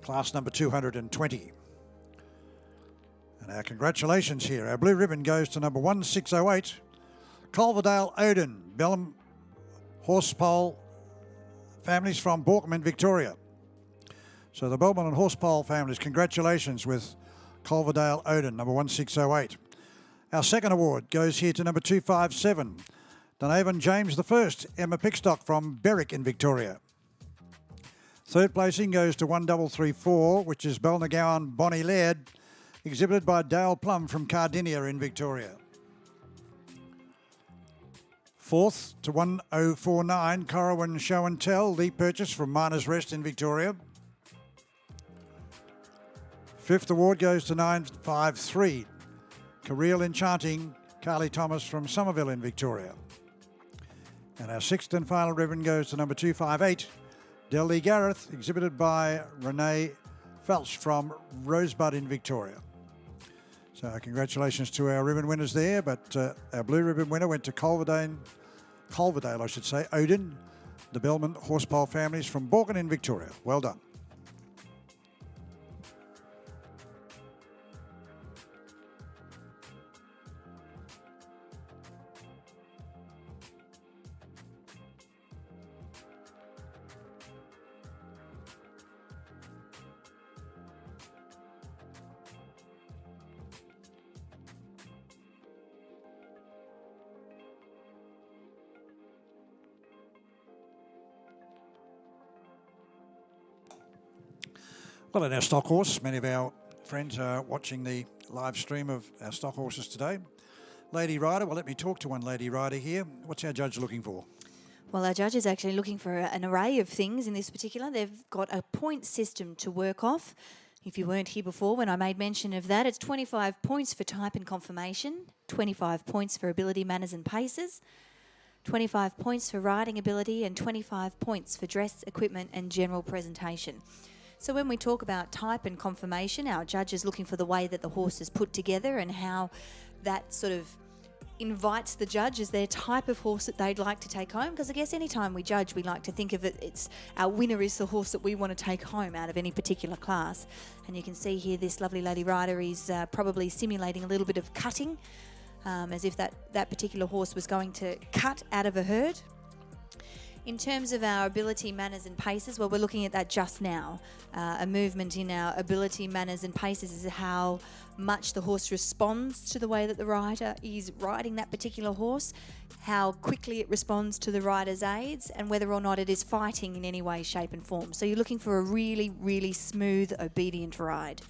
Class number 220. And our congratulations here. Our blue ribbon goes to number 1608, Culverdale Odin, Bellum Horsepole families from Borkham in Victoria. So the Bellman and Horsepole families, congratulations with Culverdale Odin, number 1608. Our second award goes here to number 257, Dunavon James I, Emma Pickstock from Berwick in Victoria. Third placing goes to 1334, which is Balnagowan Bonnie Laird, exhibited by Dale Plum from Cardinia in Victoria. Fourth to 1049, Corrowan Show and Tell, Lee Purchase from Miners Rest in Victoria. Fifth award goes to 953, Careel Enchanting, Carly Thomas from Somerville in Victoria. And our sixth and final ribbon goes to number 258, Delly Gareth, exhibited by Renee Felch from Rosebud in Victoria. So congratulations to our ribbon winners there, but our blue ribbon winner went to Culverdale, Odin, the Bellman Horsepole families from Borkham in Victoria. Well done. Well, in our stock horse, many of our friends are watching the live stream of our stock horses today. Lady Rider, well, let me talk to one Lady Rider here. What's our judge looking for? Well, our judge is actually looking for an array of things in this particular. They've got a point system to work off. If you weren't here before when I made mention of that, it's 25 points for type and conformation, 25 points for ability, manners and paces, 25 points for riding ability, and 25 points for dress, equipment and general presentation. So when we talk about type and conformation, our judge is looking for the way that the horse is put together and how that sort of invites the judge as their type of horse that they'd like to take home. Because I guess any time we judge, we like to think of it, it's our winner is the horse that we want to take home out of any particular class. And you can see here this lovely Lady Rider is probably simulating a little bit of cutting, as if that particular horse was going to cut out of a herd. In terms of our ability, manners and paces, well, we're looking at that just now. A movement in our ability, manners and paces is how much the horse responds to the way that the rider is riding that particular horse, how quickly it responds to the rider's aids, and whether or not it is fighting in any way, shape and form. So you're looking for a really, really smooth, obedient ride.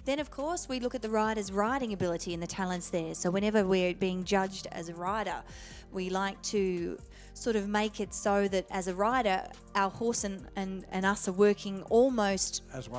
Then, of course, we look at the rider's riding ability and the talents there. So whenever we're being judged as a rider, we like to sort of make it so that as a rider, our horse and us are working almost as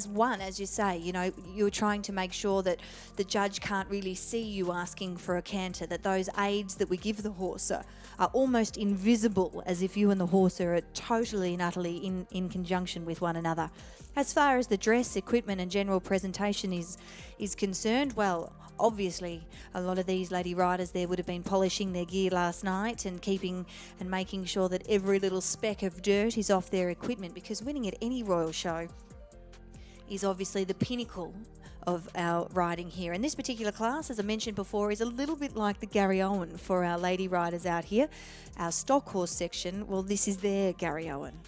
one, as you say. You know, you're trying to make sure that the judge can't really see you asking for a canter, that those aids that we give the horse are almost invisible, as if you and the horse are totally and utterly in conjunction with one another. As far as the dress, equipment and general presentation is concerned, well, obviously a lot of these lady riders there would have been polishing their gear last night and keeping and making sure that every little speck of dirt is off their equipment, because winning at any royal show is obviously the pinnacle of our riding here. And this particular class, as I mentioned before, is a little bit like the Gary Owen for our lady riders out here. Our stock horse section, well, this is their Gary Owen.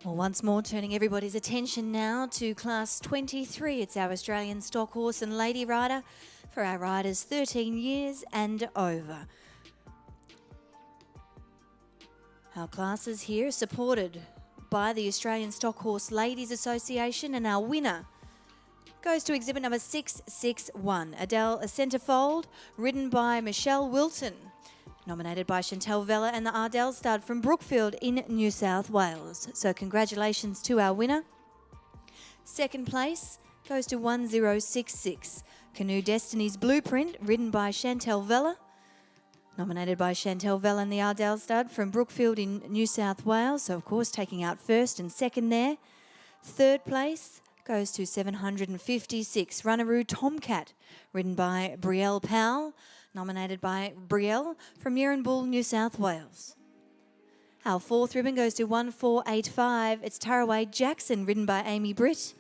Well, once more, turning everybody's attention now to Class 23. It's our Australian stock horse and lady rider for our riders 13 years and over. Our classes here are supported by the Australian Stock Horse Ladies Association, and our winner goes to exhibit number 661, Adele Centerfold, ridden by Michelle Wilton, nominated by Chantel Vella and the Ardell stud from Brookfield in New South Wales. So congratulations to our winner. Second place goes to 1066, Canoe Destiny's Blueprint, ridden by Chantel Vella, nominated by Chantel Vella and the Ardell stud from Brookfield in New South Wales. So, of course, taking out first and second there. Third place goes to 756, Runaroo Tomcat, ridden by Brielle Powell, nominated by Brielle from Yeranbull, New South Wales. Our fourth ribbon goes to 1485. It's Taraway Jackson, ridden by Amy Britt,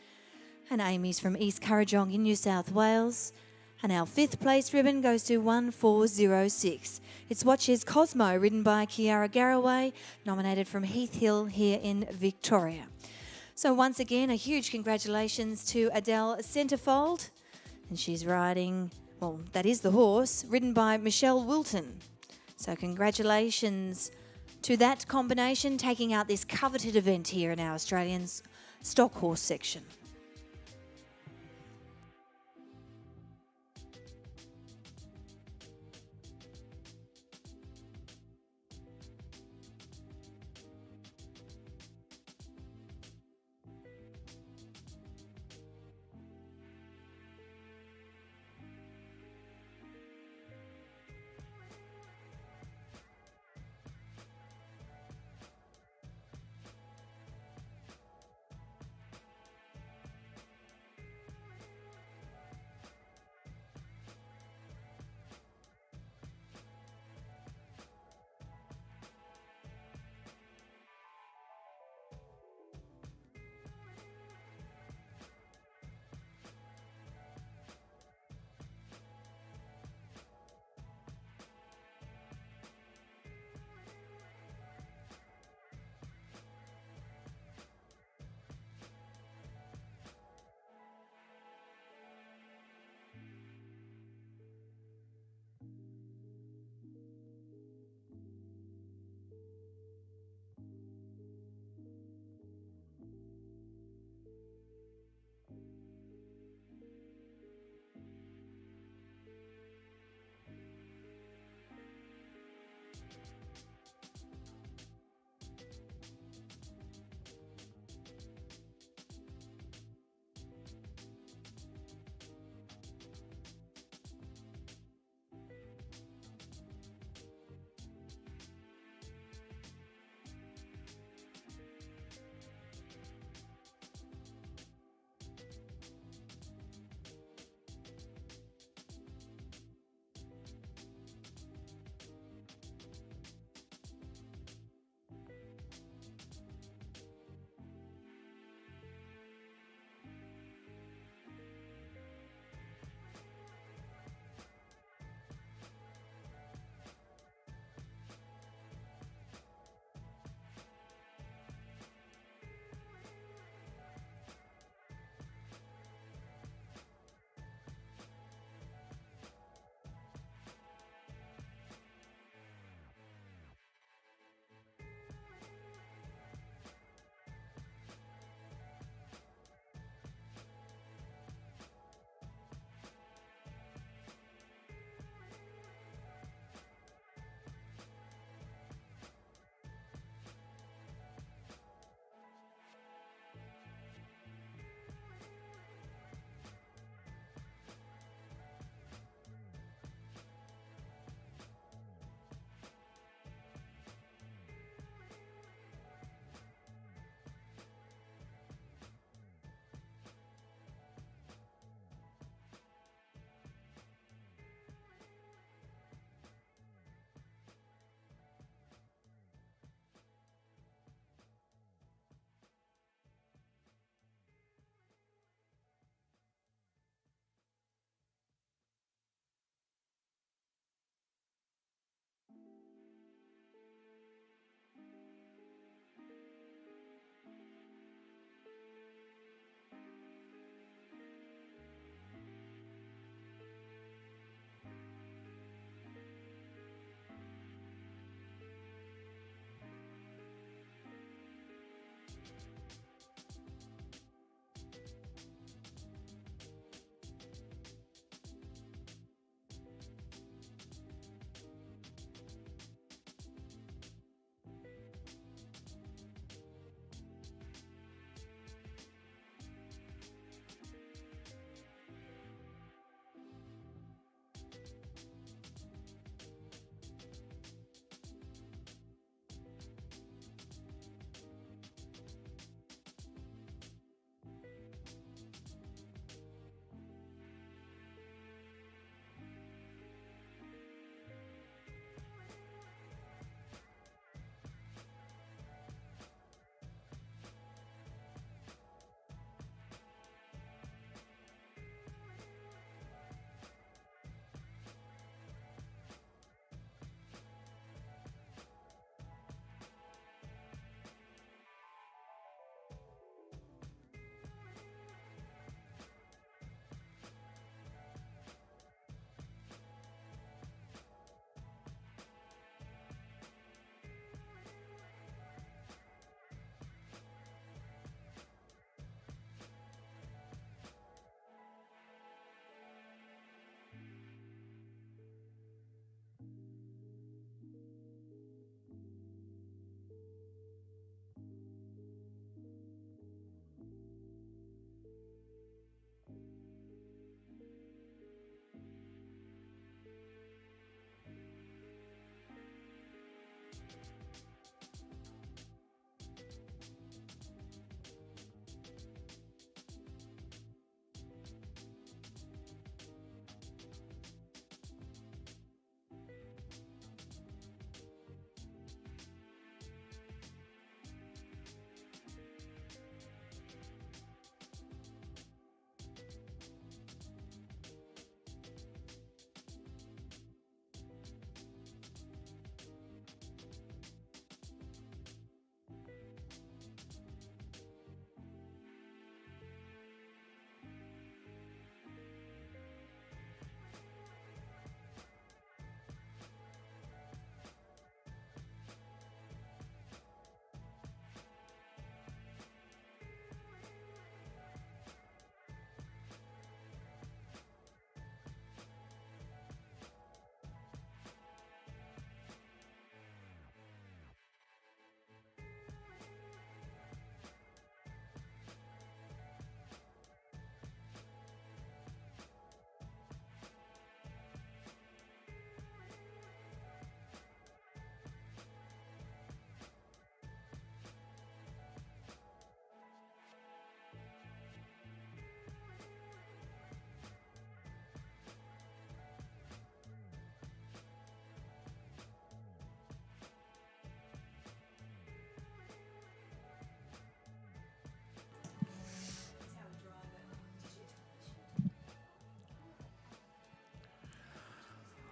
and Amy's from East Currajong in New South Wales. And our fifth place ribbon goes to 1406. It's Watches Cosmo, ridden by Kiara Garraway, nominated from Heath Hill here in Victoria. So once again, a huge congratulations to Adele Centerfold. And she's riding, well, that is the horse, ridden by Michelle Wilton. So congratulations to that combination, taking out this coveted event here in our Australian stock horse section.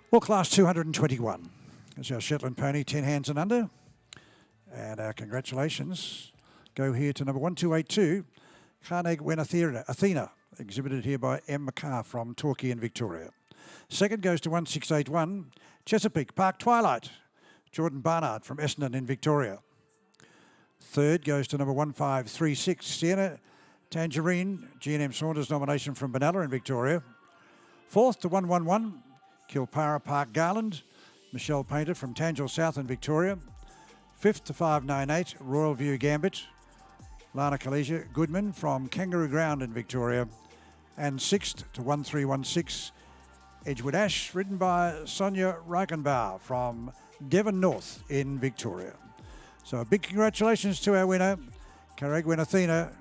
Well, class 221 is our Shetland pony, 10 hands and under. And our congratulations go here to number 1282, Carnegie Wen Athena, exhibited here by M. McCarr from Torquay in Victoria. Second goes to 1681, Chesapeake Park Twilight, Jordan Barnard from Essendon in Victoria. Third goes to number 1536, Sienna Tangerine, G&M Saunders nomination from Benalla in Victoria. Fourth to 111, Kilpara Park Garland, Michelle Painter from Tangel South in Victoria. Fifth to 598, Royal View Gambit, Lana Kalesia Goodman from Kangaroo Ground in Victoria. And sixth to 1316, Edgewood Ash, ridden by Sonia Reichenbauer from Devon North in Victoria. So a big congratulations to our winner, Carnegie Wen Athena,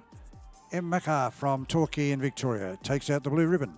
M. McCarr from Torquay in Victoria. Takes out the blue ribbon.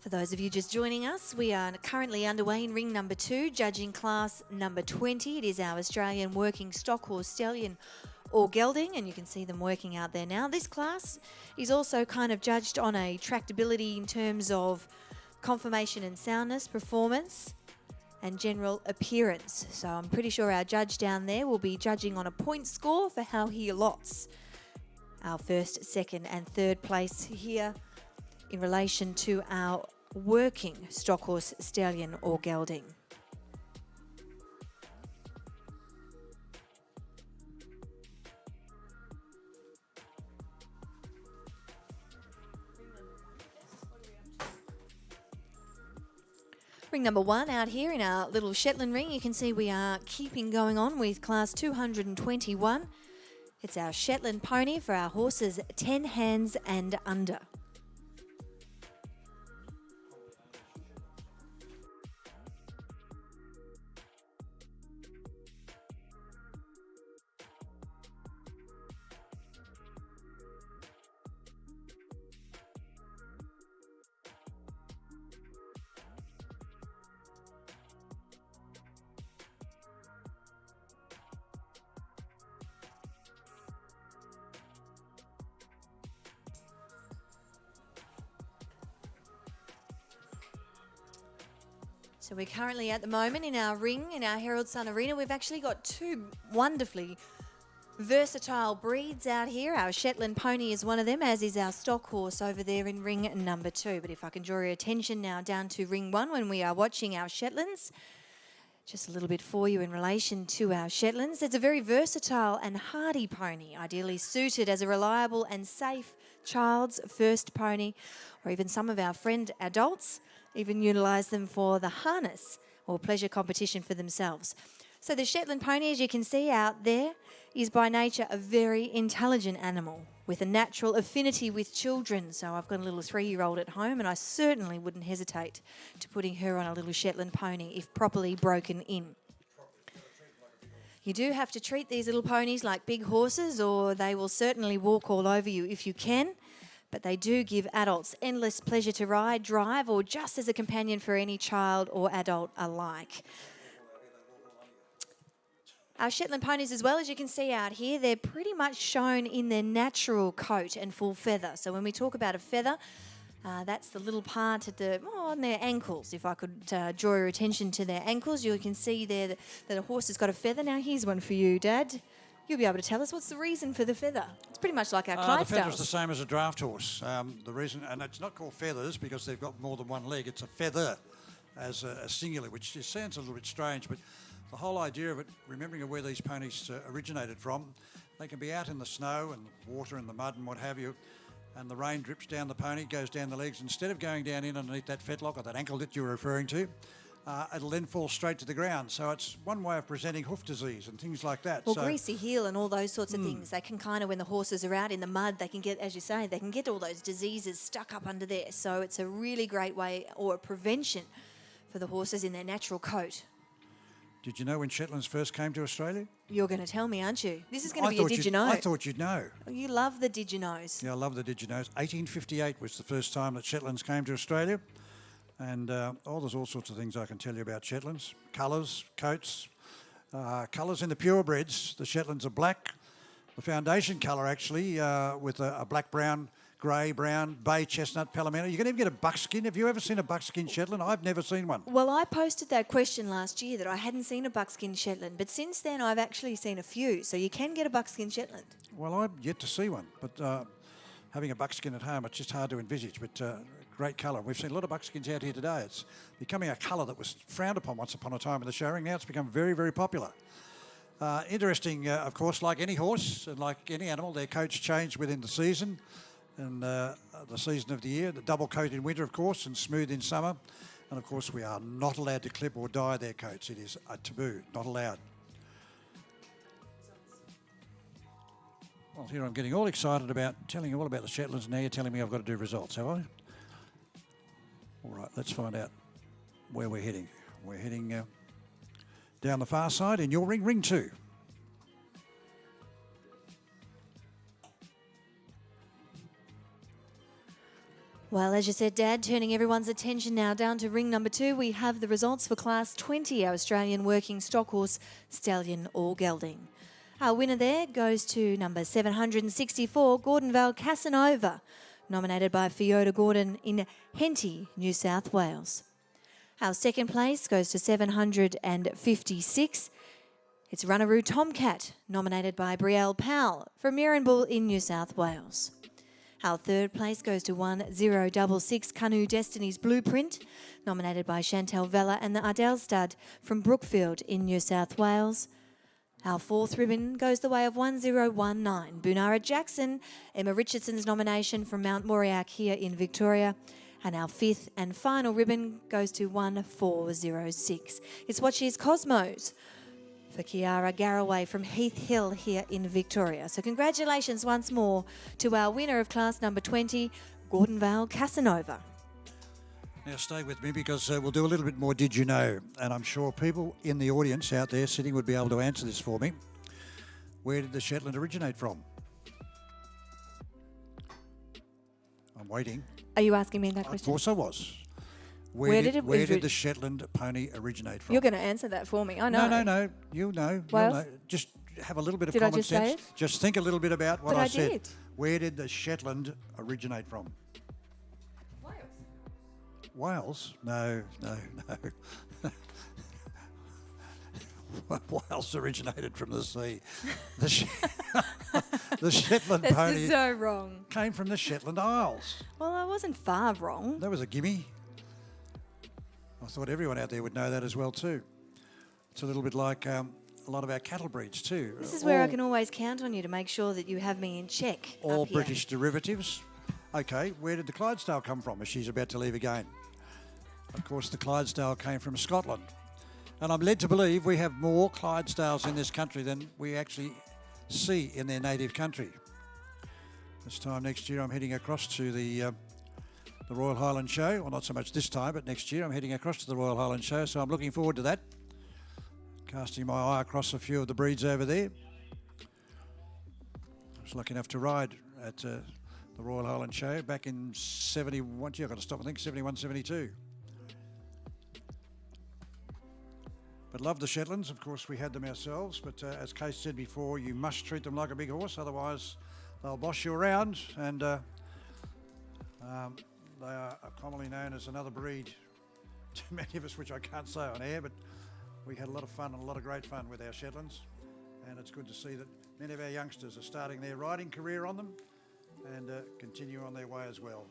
For those of you just joining us, we are currently underway in ring number 2, judging class number 20. It is our Australian working stock horse stallion or gelding, and you can see them working out there now. This class is also kind of judged on a tractability in terms of conformation and soundness, performance, and general appearance. So I'm pretty sure our judge down there will be judging on a point score for how he allots our first, second, and third place here in relation to our working stock horse stallion or gelding. Ring number 1 out here in our little Shetland ring. You can see we are keeping going on with class 221. It's our Shetland pony for our horses 10 hands and under. So we're currently at the moment in our ring, in our Herald Sun Arena. We've actually got 2 wonderfully versatile breeds out here. Our Shetland pony is one of them, as is our stock horse over there in ring number 2. But if I can draw your attention now down to ring 1 when we are watching our Shetlands. Just a little bit for you in relation to our Shetlands. It's a very versatile and hardy pony, ideally suited as a reliable and safe child's first pony, or even some of our friend adults even utilise them for the harness or pleasure competition for themselves. So the Shetland pony, as you can see out there, is by nature a very intelligent animal with a natural affinity with children. So I've got a little 3-year-old at home, and I certainly wouldn't hesitate to putting her on a little Shetland pony if properly broken in. You do have to treat these little ponies like big horses, or they will certainly walk all over you if you can. But they do give adults endless pleasure to ride, drive, or just as a companion for any child or adult alike. Our Shetland ponies, as well, as you can see out here, they're pretty much shown in their natural coat and full feather. So when we talk about a feather, that's the little part at on their ankles. If I could draw your attention to their ankles, you can see there that a horse has got a feather. Now here's one for you, Dad. You'll be able to tell us what's the reason for the feather. It's pretty much like our Clydesdales. The feather's the same as a draft horse. The reason, and it's not called feathers because they've got more than one leg. It's a feather as a singular, which just sounds a little bit strange, but the whole idea of it, remembering where these ponies originated from, they can be out in the snow and water and the mud and what have you, and the rain drips down the pony, goes down the legs. Instead of going down in underneath that fetlock or that ankle that you were referring to, it'll then fall straight to the ground. So it's one way of presenting hoof disease and things like that. Well, greasy heel and all those sorts of things. They can kind of, when the horses are out in the mud, they can get, as you say, they can get all those diseases stuck up under there. So it's a really great way, or a prevention for the horses in their natural coat. Did you know when Shetlands first came to Australia? You're going to tell me, aren't you? This is going to be a did you know. I thought you'd know. You love the did you knows. Yeah, I love the did you knows. 1858 was the first time that Shetlands came to Australia. And there's all sorts of things I can tell you about Shetlands. Colours, coats, colours in the purebreds. The Shetlands are black. The foundation colour, actually, with a black, brown, grey, brown, bay, chestnut, palomino. You can even get a buckskin. Have you ever seen a buckskin Shetland? I've never seen one. Well, I posted that question last year that I hadn't seen a buckskin Shetland. But since then, I've actually seen a few. So you can get a buckskin Shetland. Well, I've yet to see one. But having a buckskin at home, it's just hard to envisage. But great colour. We've seen a lot of buckskins out here today. It's becoming a colour that was frowned upon once upon a time in the showing. Now it's become very, very popular. Interesting, of course, like any horse and like any animal, their coats change within the season and the season of the year. The double coat in winter, of course, and smooth in summer. And, of course, we are not allowed to clip or dye their coats. It is a taboo, not allowed. Well, here I'm getting all excited about telling you all about the Shetlands. Now you're telling me I've got to do results, have I? All right, let's find out where we're heading. We're heading down the far side in your ring, ring 2. Well, as you said, Dad, turning everyone's attention now down to ring number 2, we have the results for Class 20, our Australian working stock horse, Stallion or Gelding. Our winner there goes to number 764, Gordonvale Casanova, nominated by Fiona Gordon in Henty, New South Wales. Our second place goes to 756. It's Runaroo Tomcat, nominated by Brielle Powell from Mirranbull in New South Wales. Our third place goes to 1066 Canoe Destiny's Blueprint, nominated by Chantal Vella and the Ardell Stud from Brookfield in New South Wales. Our fourth ribbon goes the way of 1019 Bunara Jackson, Emma Richardson's nomination from Mount Moriac here in Victoria. And our fifth and final ribbon goes to 1406. It's What She's Cosmos for Kiara Garraway from Heath Hill here in Victoria. So congratulations once more to our winner of class number 20, Gordonvale Casanova. Now stay with me because we'll do a little bit more Did You Know? And I'm sure people in the audience out there sitting would be able to answer this for me. Where did the Shetland originate from? I'm waiting. Are you asking me that question? Of course I was. Where did the Shetland pony originate from? You're going to answer that for me. I know. No. You'll know. Wales? You'll know. Just have a little bit of Did I common just sense. say it? Just think a little bit about what But I said. did. Where did the Shetland originate from? Wales? No. Wales originated from the sea. The Shetland That's pony just so wrong. came from the Shetland Isles. Well, I wasn't far wrong. That was a gimme. I thought everyone out there would know that as well too. It's a little bit like a lot of our cattle breeds too. This is where I can always count on you to make sure that you have me in check. All up here. British derivatives. Okay, where did the Clydesdale come from as she's about to leave again? Of course, the Clydesdale came from Scotland. And I'm led to believe we have more Clydesdales in this country than we actually see in their native country. This time next year I'm heading across to the Royal Highland Show. Well, not so much this time, but next year I'm heading across to the Royal Highland Show, so I'm looking forward to that. Casting my eye across a few of the breeds over there. I was lucky enough to ride at the Royal Highland Show back in 71, I've got to stop, I think 71, 72. But love the Shetlands, of course we had them ourselves, but as Kate said before, you must treat them like a big horse, otherwise they'll boss you around, and they are commonly known as another breed to many of us, which I can't say on air, but we had a lot of fun and a lot of great fun with our Shetlands, and it's good to see that many of our youngsters are starting their riding career on them and continue on their way as well.